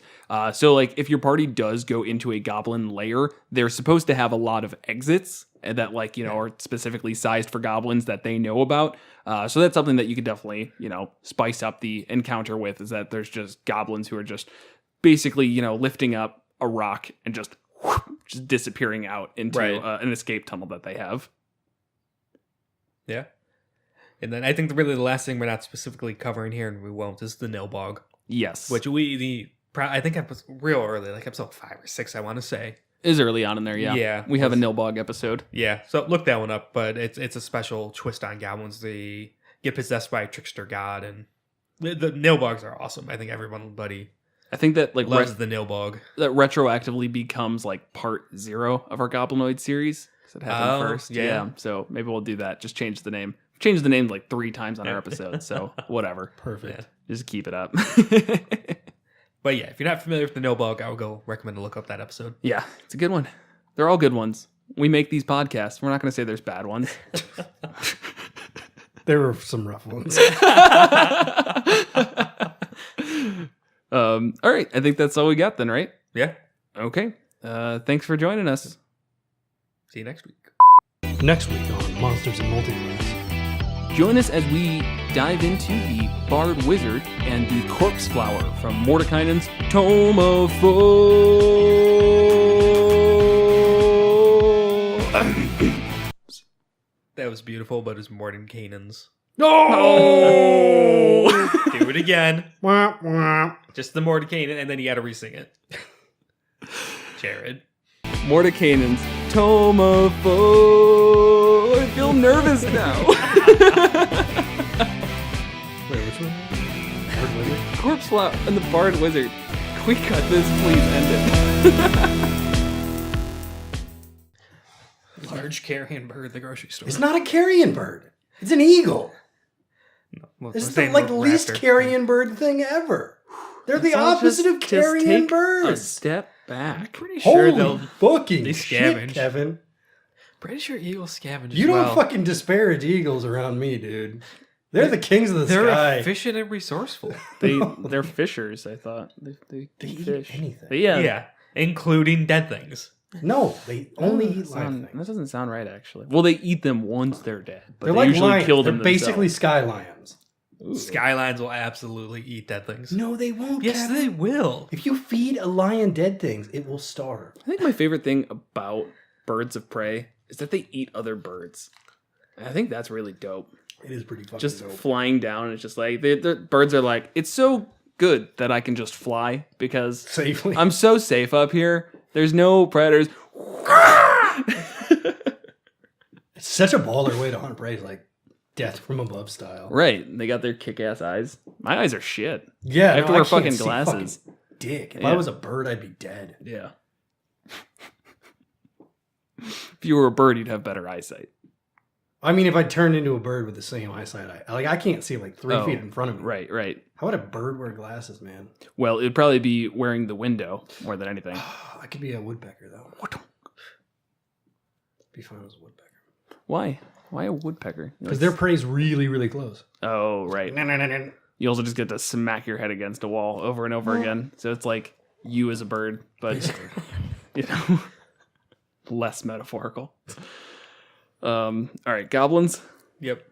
So like if your party does go into a goblin lair, they're supposed to have a lot of exits that like, are specifically sized for goblins that they know about. So that's something that you could definitely, spice up the encounter with, is that there's just goblins who are just basically, lifting up a rock and just disappearing out into an escape tunnel that they have. yeah. And then I think really the last thing we're not specifically covering here, and we won't, is the Nilbog, Yes. which I think I was real early, like episode 5 or 6, I want to say. Is early on in there, yeah. Yeah. We have a Nilbog episode. Yeah, so look that one up, but it's a special twist on goblins. They get possessed by a trickster god, and the Nilbogs are awesome. I think everybody I think that like loves the Nilbog. that retroactively becomes like part 0 of our Goblinoid series, because it happened first. yeah. So maybe we'll do that. Just change the name. Change the name like 3 times on our episode. So whatever. Perfect. Just keep it up. But yeah, if you're not familiar with the Nilbog, I would go recommend to look up that episode. Yeah, it's a good one. They're all good ones. We make these podcasts. We're not going to say there's bad ones. There were some rough ones. All right. I think that's all we got then, right? Yeah. Okay. Thanks for joining us. See you next week. Next week on Monsters and Multiclass. Join us as we dive into the Bard Wizard and the Corpse Flower from Mordekainen's Tome of Foe. That was beautiful, but it's Mordenkainen's. No! Do it again. Wah, wah. Just the Mordenkainen, and then you got to re-sing it. Jared. Mordekainen's Tome of Foe. I feel nervous now. Wait, which one? Bard Wizard? Corpse Flower and the Bard Wizard. Can we cut this? Please end it. Large carrion bird at the grocery store. It's not a carrion bird. It's an eagle. Well, This I'm is the saying least raptor. carrion bird thing ever. They're the Let's all opposite of just carrion take a birds. step back. Pretty sure Holy they'll. fucking they shit, scavenge. Kevin. Pretty sure eagles scavenge. You as don't well. fucking disparage eagles around me, dude. They're the kings of the They're sky. efficient and resourceful. They're fishers, I thought. They They eat eat fish. anything. Yeah, including dead things. No, they only eat live That things. doesn't sound right, actually. Well, they eat them once they're dead, but They're they like usually lions. kill They're them basically themselves. sky lions. Skylines will absolutely eat dead things. No, they won't. Yes, Kevin. they will. If you feed a lion dead things, it will starve. I think my favorite thing about birds of prey is that they eat other birds. I think that's really dope. It is pretty fucking Just dope. flying down, and it's just like the birds are like, it's so good that I can just fly because Safely. I'm so safe up here. There's no predators. It's such a baller way to hunt prey, like death from above style. Right. They got their kick-ass eyes. My eyes are shit. Yeah, I have to no, wear can't fucking see glasses. fucking dick. If Yeah. I was a bird, I'd be dead. Yeah. If you were a bird, you'd have better eyesight. I mean, if I turned into a bird with the same eyesight, I can't see like 3 Oh, feet in front of me. Right, right. How would a bird wear glasses, man? Well, it'd probably be wearing the window more than anything. I could be a woodpecker though. Be fine as a woodpecker. Why? Why a woodpecker? Because their prey's really, really close. Oh, right. No. You also just get to smack your head against a wall over and over again. So it's like you as a bird, but you know, less metaphorical. All right, goblins. Yep.